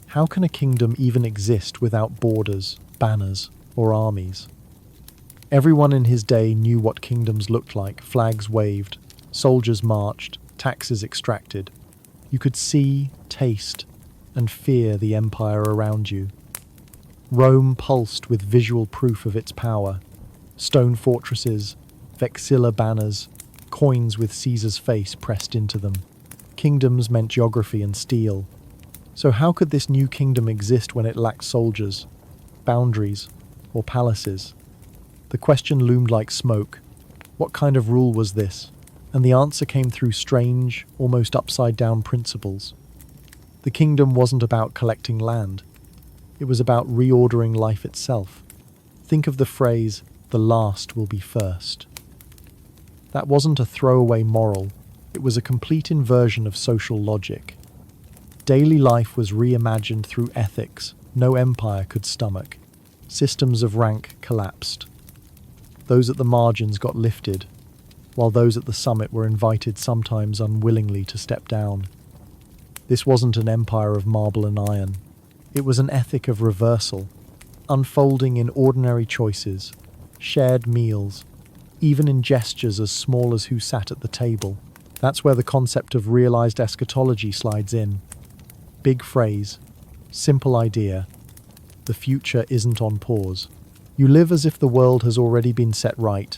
How can a kingdom even exist without borders, banners, or armies? Everyone in his day knew what kingdoms looked like. Flags waved, soldiers marched, taxes extracted. You could see, taste, and fear the empire around you. Rome pulsed with visual proof of its power. Stone fortresses, vexilla banners, coins with Caesar's face pressed into them. Kingdoms meant geography and steel. So how could this new kingdom exist when it lacked soldiers, boundaries, or palaces? The question loomed like smoke. What kind of rule was this? And the answer came through strange, almost upside-down principles. The kingdom wasn't about collecting land. It was about reordering life itself. Think of the phrase, "the last will be first." That wasn't a throwaway moral. It was a complete inversion of social logic. Daily life was reimagined through ethics no empire could stomach. Systems of rank collapsed. Those at the margins got lifted, while those at the summit were invited, sometimes unwillingly, to step down. This wasn't an empire of marble and iron. It was an ethic of reversal, unfolding in ordinary choices, shared meals, even in gestures as small as who sat at the table. That's where the concept of realized eschatology slides in. Big phrase, simple idea. The future isn't on pause. You live as if the world has already been set right,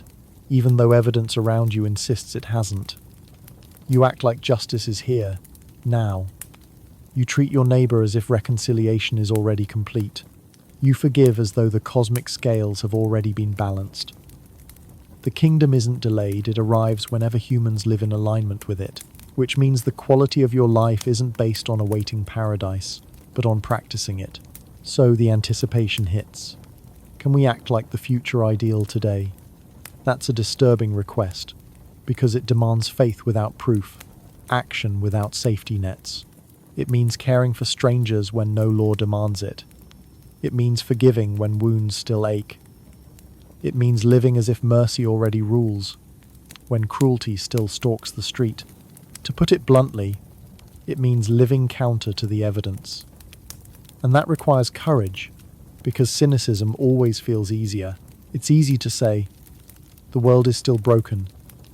even though evidence around you insists it hasn't. You act like justice is here, now. You treat your neighbor as if reconciliation is already complete. You forgive as though the cosmic scales have already been balanced. The kingdom isn't delayed, it arrives whenever humans live in alignment with it, which means the quality of your life isn't based on awaiting paradise, but on practicing it. So the anticipation hits. Can we act like the future ideal today? That's a disturbing request, because it demands faith without proof, action without safety nets. It means caring for strangers when no law demands it. It means forgiving when wounds still ache. It means living as if mercy already rules, when cruelty still stalks the street. To put it bluntly, it means living counter to the evidence. And that requires courage, because cynicism always feels easier. It's easy to say, the world is still broken,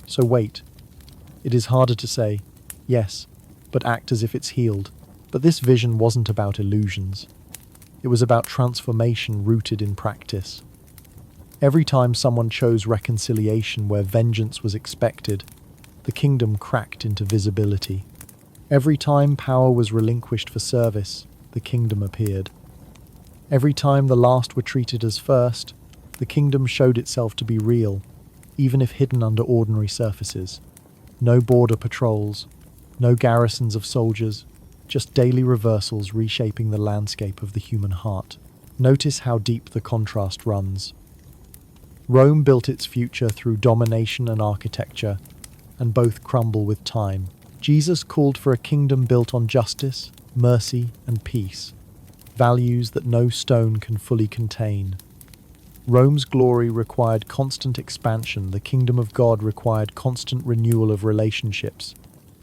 so wait. It is harder to say, yes, but act as if it's healed. But this vision wasn't about illusions. It was about transformation rooted in practice. Every time someone chose reconciliation where vengeance was expected, the kingdom cracked into visibility. Every time power was relinquished for service, the kingdom appeared. Every time the last were treated as first, the kingdom showed itself to be real, even if hidden under ordinary surfaces. No border patrols, no garrisons of soldiers, just daily reversals reshaping the landscape of the human heart. Notice how deep the contrast runs. Rome built its future through domination and architecture, and both crumble with time. Jesus called for a kingdom built on justice, mercy, and peace, values that no stone can fully contain. Rome's glory required constant expansion, the kingdom of God required constant renewal of relationships.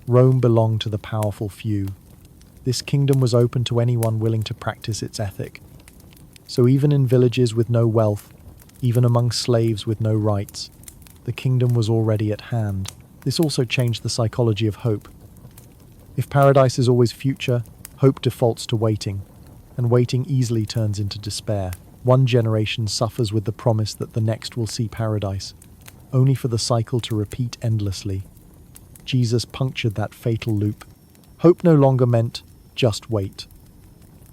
Rome belonged to the powerful few. This kingdom was open to anyone willing to practice its ethic. So even in villages with no wealth, even among slaves with no rights, the kingdom was already at hand. This also changed the psychology of hope. If paradise is always future, hope defaults to waiting, and waiting easily turns into despair. One generation suffers with the promise that the next will see paradise, only for the cycle to repeat endlessly. Jesus punctured that fatal loop. Hope no longer meant, just wait.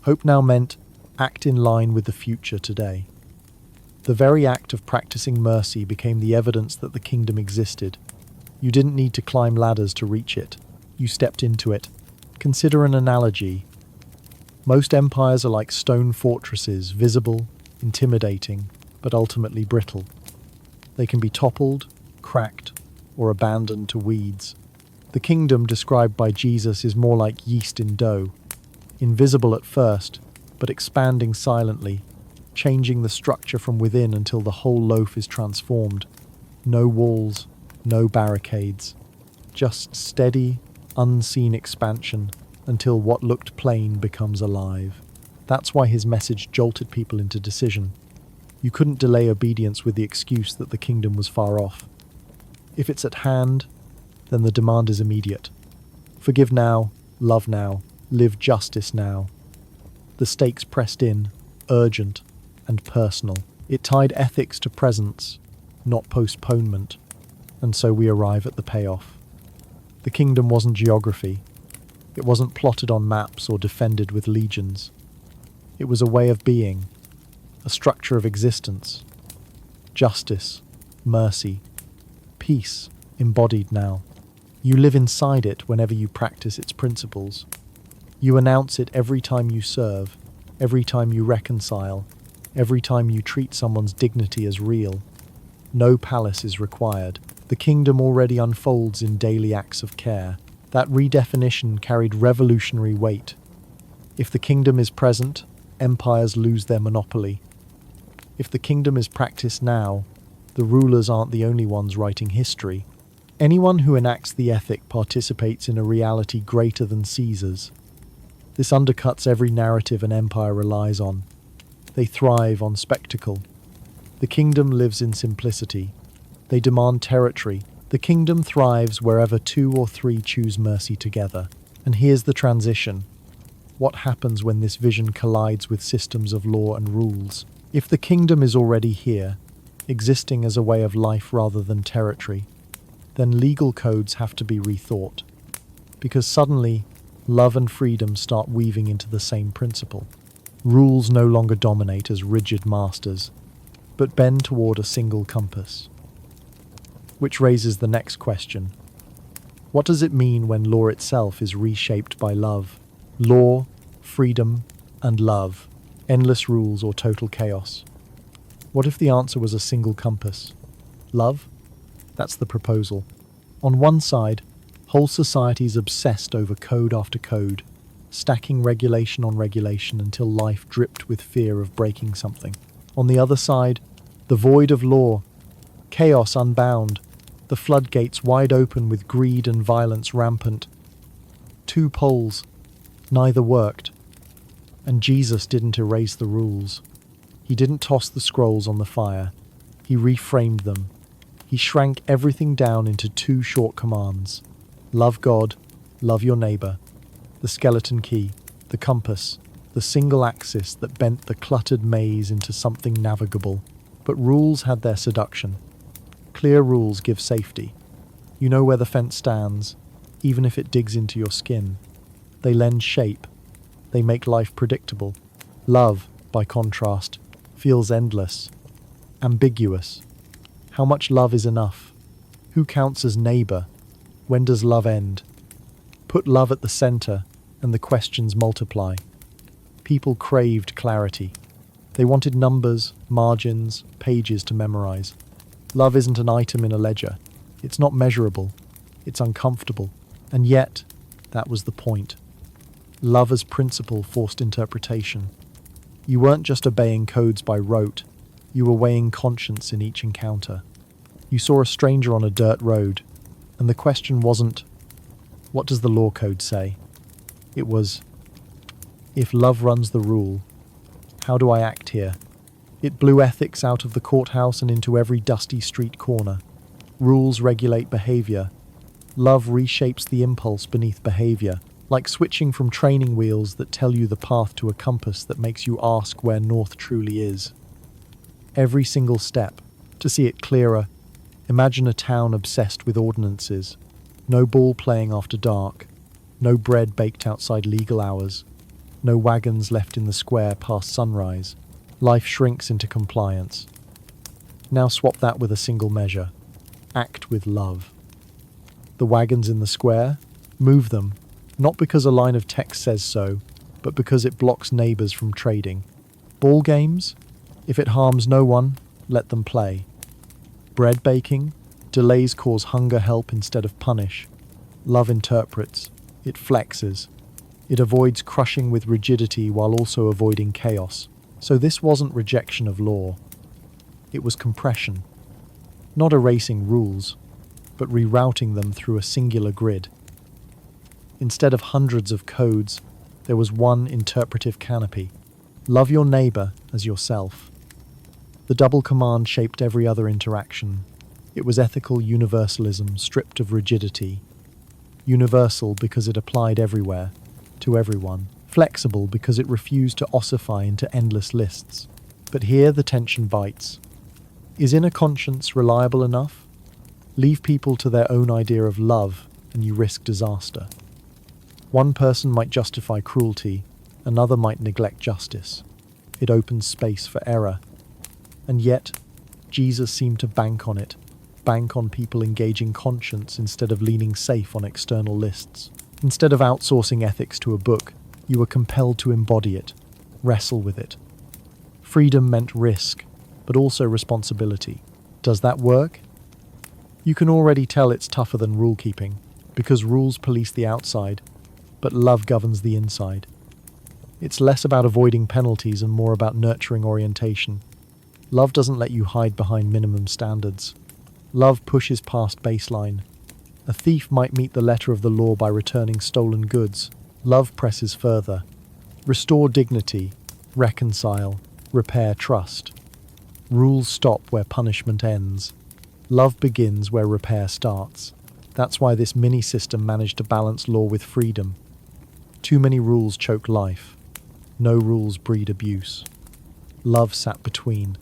Hope now meant, act in line with the future today. The very act of practicing mercy became the evidence that the kingdom existed. You didn't need to climb ladders to reach it. You stepped into it. Consider an analogy. Most empires are like stone fortresses, visible, intimidating, but ultimately brittle. They can be toppled, cracked, or abandoned to weeds. The kingdom described by Jesus is more like yeast in dough, invisible at first, but expanding silently, changing the structure from within until the whole loaf is transformed. No walls, no barricades, just steady, unseen expansion until what looked plain becomes alive. That's why his message jolted people into decision. You couldn't delay obedience with the excuse that the kingdom was far off. If it's at hand, then the demand is immediate. Forgive now, love now, live justice now. The stakes pressed in, urgent and personal. It tied ethics to presence, not postponement, and so we arrive at the payoff. The kingdom wasn't geography. It wasn't plotted on maps or defended with legions. It was a way of being, a structure of existence. Justice, mercy, peace, embodied now. You live inside it whenever you practice its principles. You announce it every time you serve, every time you reconcile, every time you treat someone's dignity as real. No palace is required. The kingdom already unfolds in daily acts of care. That redefinition carried revolutionary weight. If the kingdom is present, empires lose their monopoly. If the kingdom is practiced now, the rulers aren't the only ones writing history. Anyone who enacts the ethic participates in a reality greater than Caesar's. This undercuts every narrative an empire relies on. They thrive on spectacle. The kingdom lives in simplicity. They demand territory. The kingdom thrives wherever two or three choose mercy together. And here's the transition. What happens when this vision collides with systems of law and rules? If the kingdom is already here, existing as a way of life rather than territory, then legal codes have to be rethought. Because suddenly, love and freedom start weaving into the same principle. Rules no longer dominate as rigid masters, but bend toward a single compass. Which raises the next question. What does it mean when law itself is reshaped by love? Law, freedom, and love. Endless rules or total chaos? What if the answer was a single compass? Love? That's the proposal. On one side, whole societies obsessed over code after code, stacking regulation on regulation until life dripped with fear of breaking something. On the other side, the void of law, chaos unbound, the floodgates wide open with greed and violence rampant. Two poles, neither worked. And Jesus didn't erase the rules. He didn't toss the scrolls on the fire. He reframed them. He shrank everything down into two short commands. Love God, love your neighbor. The skeleton key, the compass, the single axis that bent the cluttered maze into something navigable. But rules had their seduction. Clear rules give safety. You know where the fence stands, even if it digs into your skin. They lend shape. They make life predictable. Love, by contrast, feels endless, ambiguous. How much love is enough? Who counts as neighbor? When does love end? Put love at the center, and the questions multiply. People craved clarity. They wanted numbers, margins, pages to memorize. Love isn't an item in a ledger. It's not measurable. It's uncomfortable. And yet, that was the point. Love as principle forced interpretation. You weren't just obeying codes by rote. You were weighing conscience in each encounter. You saw a stranger on a dirt road, and the question wasn't, what does the law code say? It was, if love runs the rule, how do I act here? It blew ethics out of the courthouse and into every dusty street corner. Rules regulate behavior. Love reshapes the impulse beneath behavior, like switching from training wheels that tell you the path to a compass that makes you ask where north truly is. Every single step. To see it clearer, imagine a town obsessed with ordinances. No ball playing after dark. No bread baked outside legal hours. No wagons left in the square past sunrise. Life shrinks into compliance. Now swap that with a single measure. Act with love. The wagons in the square? Move them. Not because a line of text says so, but because it blocks neighbors from trading. Ball games? If it harms no one, let them play. Bread baking? Delays cause hunger help instead of punish. Love interprets. It flexes. It avoids crushing with rigidity while also avoiding chaos. So this wasn't rejection of law. It was compression. Not erasing rules, but rerouting them through a singular grid. Instead of hundreds of codes, there was one interpretive canopy. Love your neighbor as yourself. The double command shaped every other interaction. It was ethical universalism stripped of rigidity. Universal because it applied everywhere, to everyone. Flexible because it refused to ossify into endless lists. But here the tension bites. Is inner conscience reliable enough? Leave people to their own idea of love, and you risk disaster. One person might justify cruelty, another might neglect justice. It opens space for error. And yet, Jesus seemed to bank on it, bank on people engaging conscience instead of leaning safe on external lists. Instead of outsourcing ethics to a book, you were compelled to embody it, wrestle with it. Freedom meant risk, but also responsibility. Does that work? You can already tell it's tougher than rule-keeping, because rules police the outside, but love governs the inside. It's less about avoiding penalties and more about nurturing orientation. Love doesn't let you hide behind minimum standards. Love pushes past baseline. A thief might meet the letter of the law by returning stolen goods, Love presses further. Restore dignity, reconcile, repair trust. Rules stop where punishment ends. Love begins where repair starts. That's why this mini-system managed to balance law with freedom. Too many rules choke life. No rules breed abuse. Love sat between.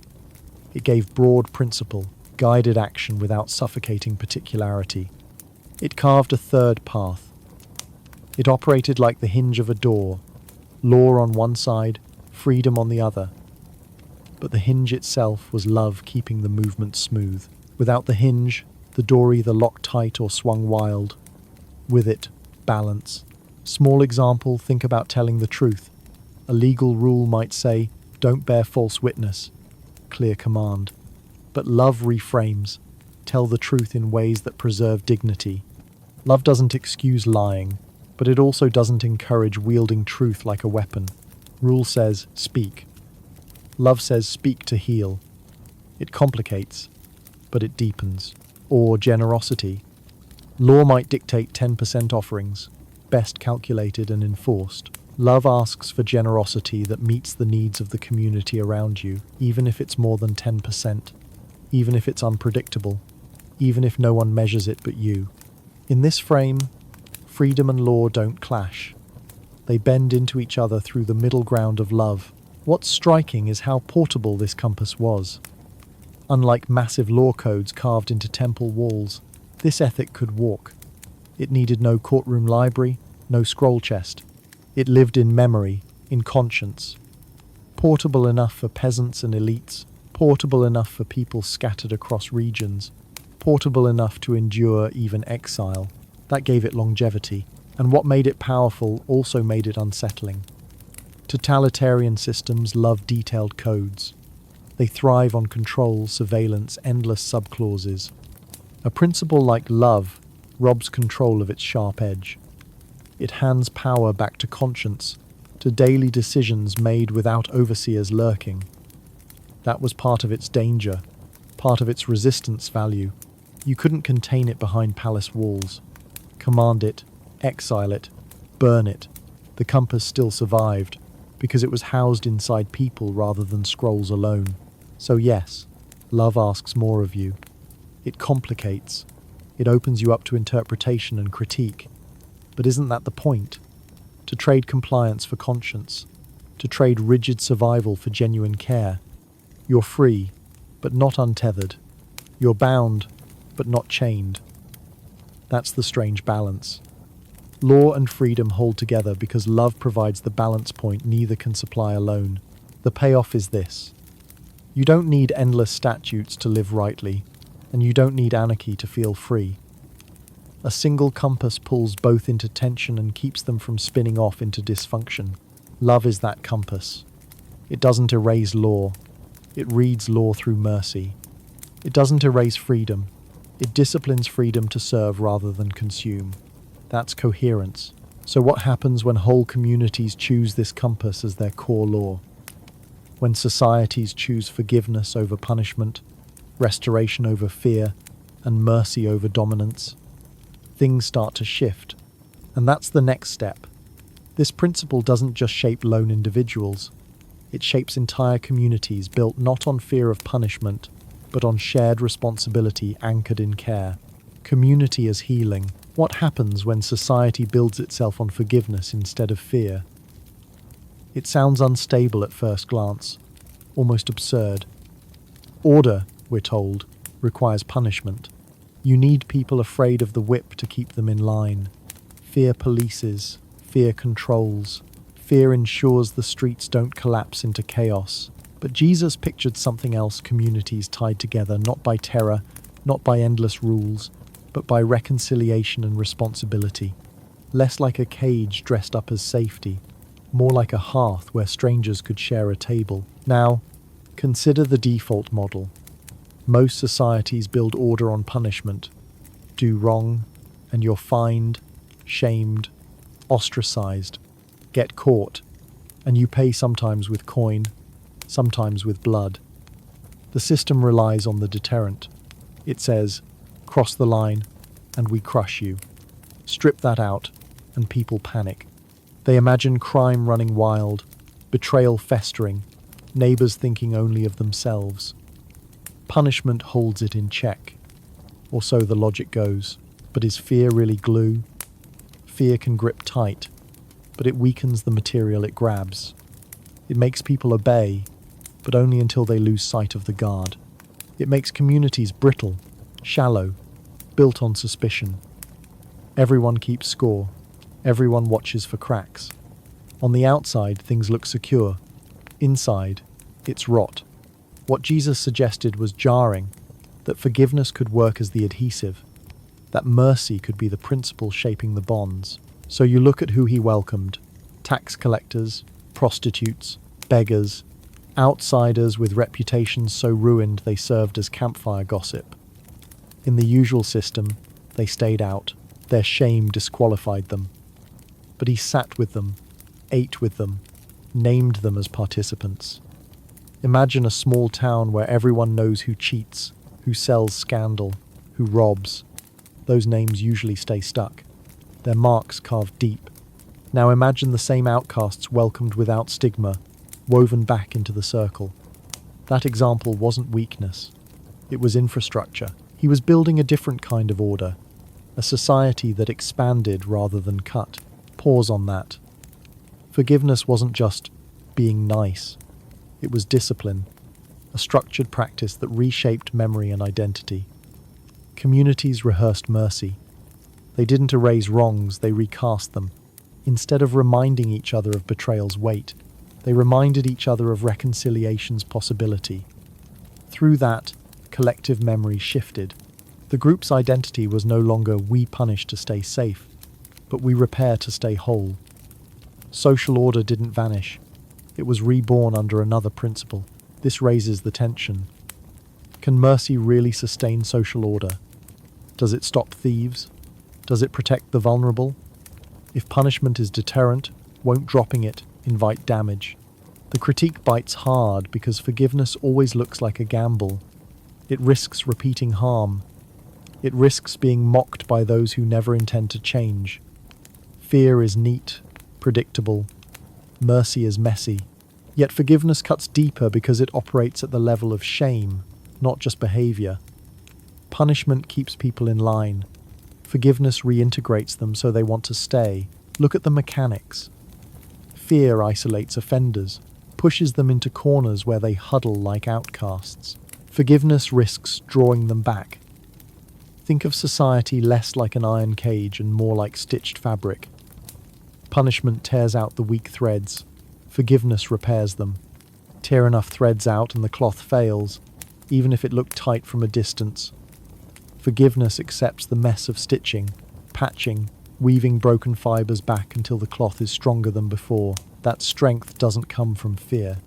It gave broad principle, guided action without suffocating particularity. It carved a third path. It operated like the hinge of a door, law on one side, freedom on the other. But the hinge itself was love keeping the movement smooth. Without the hinge, the door either locked tight or swung wild. With it, balance. Small example, think about telling the truth. A legal rule might say, don't bear false witness. Clear command. But love reframes. Tell the truth in ways that preserve dignity. Love doesn't excuse lying, but it also doesn't encourage wielding truth like a weapon. Rule says, speak. Love says, speak to heal. It complicates, but it deepens. Or generosity. Law might dictate 10% offerings, best calculated and enforced. Love asks for generosity that meets the needs of the community around you, even if it's more than 10%, even if it's unpredictable, even if no one measures it but you. In this frame, freedom and law don't clash. They bend into each other through the middle ground of love. What's striking is how portable this compass was. Unlike massive law codes carved into temple walls, this ethic could walk. It needed no courtroom library, no scroll chest. It lived in memory, in conscience. Portable enough for peasants and elites, portable enough for people scattered across regions, portable enough to endure even exile. That gave it longevity, and what made it powerful also made it unsettling. Totalitarian systems love detailed codes. They thrive on control, surveillance, endless subclauses. A principle like love robs control of its sharp edge. It hands power back to conscience, to daily decisions made without overseers lurking. That was part of its danger, part of its resistance value. You couldn't contain it behind palace walls. Command it, exile it, burn it. The compass still survived, because it was housed inside people rather than scrolls alone. So yes, love asks more of you. It complicates. It opens you up to interpretation and critique. But isn't that the point? To trade compliance for conscience. To trade rigid survival for genuine care. You're free, but not untethered. You're bound, but not chained. That's the strange balance. Law and freedom hold together because love provides the balance point neither can supply alone. The payoff is this. You don't need endless statutes to live rightly, and you don't need anarchy to feel free. A single compass pulls both into tension and keeps them from spinning off into dysfunction. Love is that compass. It doesn't erase law. It reads law through mercy. It doesn't erase freedom. It disciplines freedom to serve rather than consume. That's coherence. So what happens when whole communities choose this compass as their core law? When societies choose forgiveness over punishment, restoration over fear, and mercy over dominance? Things start to shift. And that's the next step. This principle doesn't just shape lone individuals. It shapes entire communities built not on fear of punishment, but on shared responsibility anchored in care. Community as healing. What happens when society builds itself on forgiveness instead of fear? It sounds unstable at first glance, almost absurd. Order, we're told, requires punishment. You need people afraid of the whip to keep them in line. Fear polices, fear controls, fear ensures the streets don't collapse into chaos. But Jesus pictured something else: communities tied together not by terror, not by endless rules, but by reconciliation and responsibility. Less like a cage dressed up as safety, more like a hearth where strangers could share a table. Now, consider the default model. Most societies build order on punishment. Do wrong, and you're fined, shamed, ostracized, get caught, and you pay sometimes with coin, sometimes with blood. The system relies on the deterrent. It says, cross the line, and we crush you. Strip that out, and people panic. They imagine crime running wild, betrayal festering, neighbors thinking only of themselves. Punishment holds it in check, or so the logic goes. But is fear really glue? Fear can grip tight, but it weakens the material it grabs. It makes people obey, but only until they lose sight of the guard. It makes communities brittle, shallow, built on suspicion. Everyone keeps score. Everyone watches for cracks. On the outside, things look secure. Inside, it's rot. What Jesus suggested was jarring, that forgiveness could work as the adhesive, that mercy could be the principle shaping the bonds. So you look at who he welcomed: tax collectors, prostitutes, beggars, outsiders with reputations so ruined they served as campfire gossip. In the usual system, they stayed out. Their shame disqualified them. But he sat with them, ate with them, named them as participants. Imagine a small town where everyone knows who cheats, who sells scandal, who robs. Those names usually stay stuck, their marks carved deep. Now imagine the same outcasts welcomed without stigma, woven back into the circle. That example wasn't weakness. It was infrastructure. He was building a different kind of order, a society that expanded rather than cut. Pause on that. Forgiveness wasn't just being nice. It was discipline, a structured practice that reshaped memory and identity. Communities rehearsed mercy. They didn't erase wrongs, they recast them. Instead of reminding each other of betrayal's weight, they reminded each other of reconciliation's possibility. Through that, collective memory shifted. The group's identity was no longer "we punish to stay safe," but "we repair to stay whole." Social order didn't vanish. It was reborn under another principle. This raises the tension. Can mercy really sustain social order? Does it stop thieves? Does it protect the vulnerable? If punishment is deterrent, won't dropping it invite damage? The critique bites hard because forgiveness always looks like a gamble. It risks repeating harm. It risks being mocked by those who never intend to change. Fear is neat, predictable. Mercy is messy. Yet forgiveness cuts deeper because it operates at the level of shame, not just behavior. Punishment keeps people in line. Forgiveness reintegrates them so they want to stay. Look at the mechanics. Fear isolates offenders, pushes them into corners where they huddle like outcasts. Forgiveness risks drawing them back. Think of society less like an iron cage and more like stitched fabric. Punishment tears out the weak threads. Forgiveness repairs them. Tear enough threads out and the cloth fails, even if it looked tight from a distance. Forgiveness accepts the mess of stitching, patching, weaving broken fibers back until the cloth is stronger than before. That strength doesn't come from fear.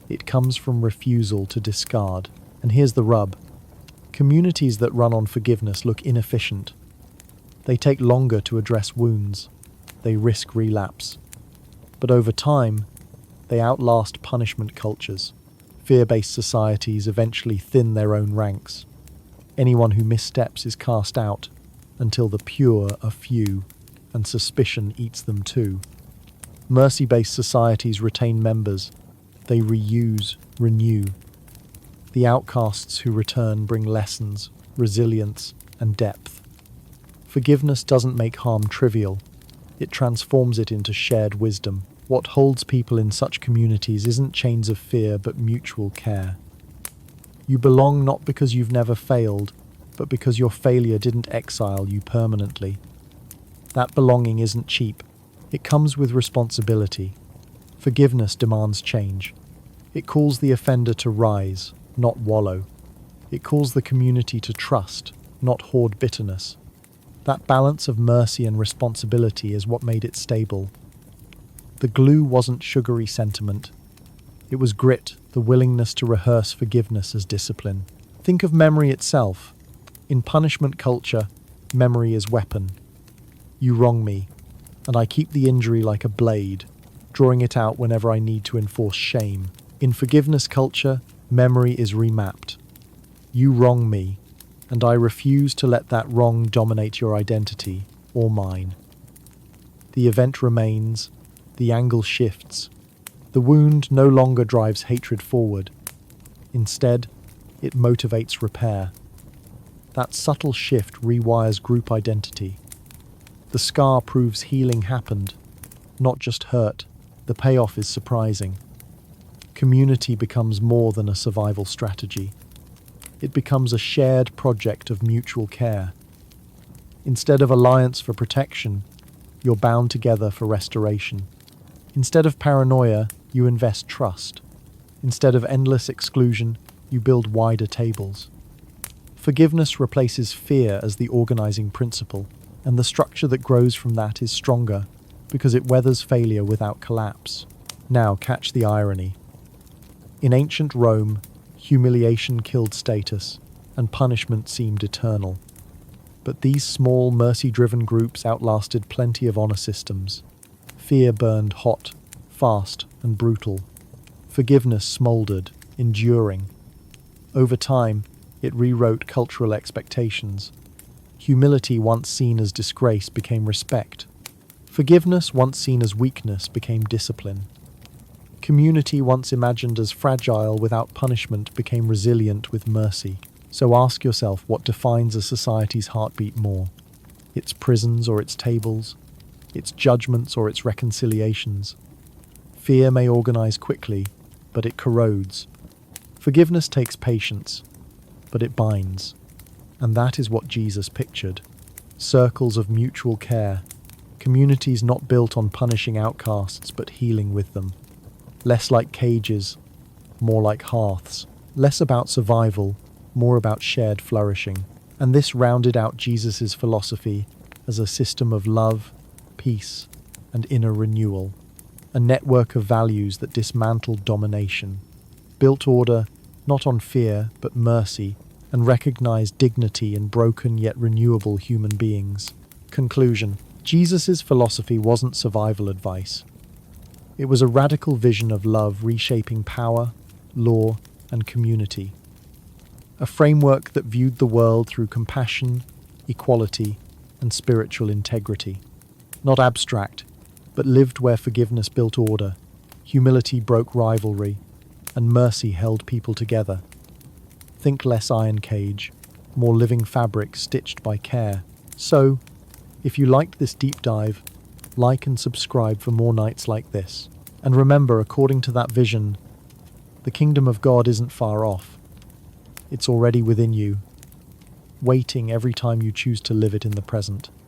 It comes from refusal to discard. And here's the rub. Communities that run on forgiveness look inefficient. They take longer to address wounds. They risk relapse. But over time, they outlast punishment cultures. Fear-based societies eventually thin their own ranks. Anyone who missteps is cast out, until the pure are few, and suspicion eats them too. Mercy-based societies retain members. They reuse, renew. The outcasts who return bring lessons, resilience, and depth. Forgiveness doesn't make harm trivial. It transforms it into shared wisdom. What holds people in such communities isn't chains of fear, but mutual care. You belong not because you've never failed, but because your failure didn't exile you permanently. That belonging isn't cheap. It comes with responsibility. Forgiveness demands change. It calls the offender to rise, not wallow. It calls the community to trust, not hoard bitterness. That balance of mercy and responsibility is what made it stable. The glue wasn't sugary sentiment. It was grit, the willingness to rehearse forgiveness as discipline. Think of memory itself. In punishment culture, memory is weapon. You wrong me, and I keep the injury like a blade, drawing it out whenever I need to enforce shame. In forgiveness culture, memory is remapped. You wrong me, and I refuse to let that wrong dominate your identity or mine. The event remains, the angle shifts. The wound no longer drives hatred forward. Instead, it motivates repair. That subtle shift rewires group identity. The scar proves healing happened, not just hurt. The payoff is surprising. Community becomes more than a survival strategy. It becomes a shared project of mutual care. Instead of alliance for protection, you're bound together for restoration. Instead of paranoia, you invest trust. Instead of endless exclusion, you build wider tables. Forgiveness replaces fear as the organizing principle, and the structure that grows from that is stronger because it weathers failure without collapse. Now catch the irony. In ancient Rome, humiliation killed status, and punishment seemed eternal. But these small, mercy-driven groups outlasted plenty of honor systems. Fear burned hot, fast, and brutal. Forgiveness smoldered, enduring. Over time, it rewrote cultural expectations. Humility, once seen as disgrace, became respect. Forgiveness, once seen as weakness, became discipline. Community, once imagined as fragile without punishment, became resilient with mercy. So ask yourself, what defines a society's heartbeat more? Its prisons or its tables? Its judgments or its reconciliations? Fear may organize quickly, but it corrodes. Forgiveness takes patience, but it binds. And that is what Jesus pictured. Circles of mutual care. Communities not built on punishing outcasts, but healing with them. Less like cages, more like hearths. Less about survival, more about shared flourishing. And this rounded out Jesus' philosophy as a system of love, peace, and inner renewal. A network of values that dismantled domination. Built order not on fear, but mercy, and recognized dignity in broken yet renewable human beings. Conclusion. Jesus' philosophy wasn't survival advice. It was a radical vision of love reshaping power, law, and community. A framework that viewed the world through compassion, equality, and spiritual integrity. Not abstract, but lived where forgiveness built order, humility broke rivalry, and mercy held people together. Think less iron cage, more living fabric stitched by care. So, if you liked this deep dive, like and subscribe for more nights like this. And remember, according to that vision, the kingdom of God isn't far off. It's already within you, waiting every time you choose to live it in the present.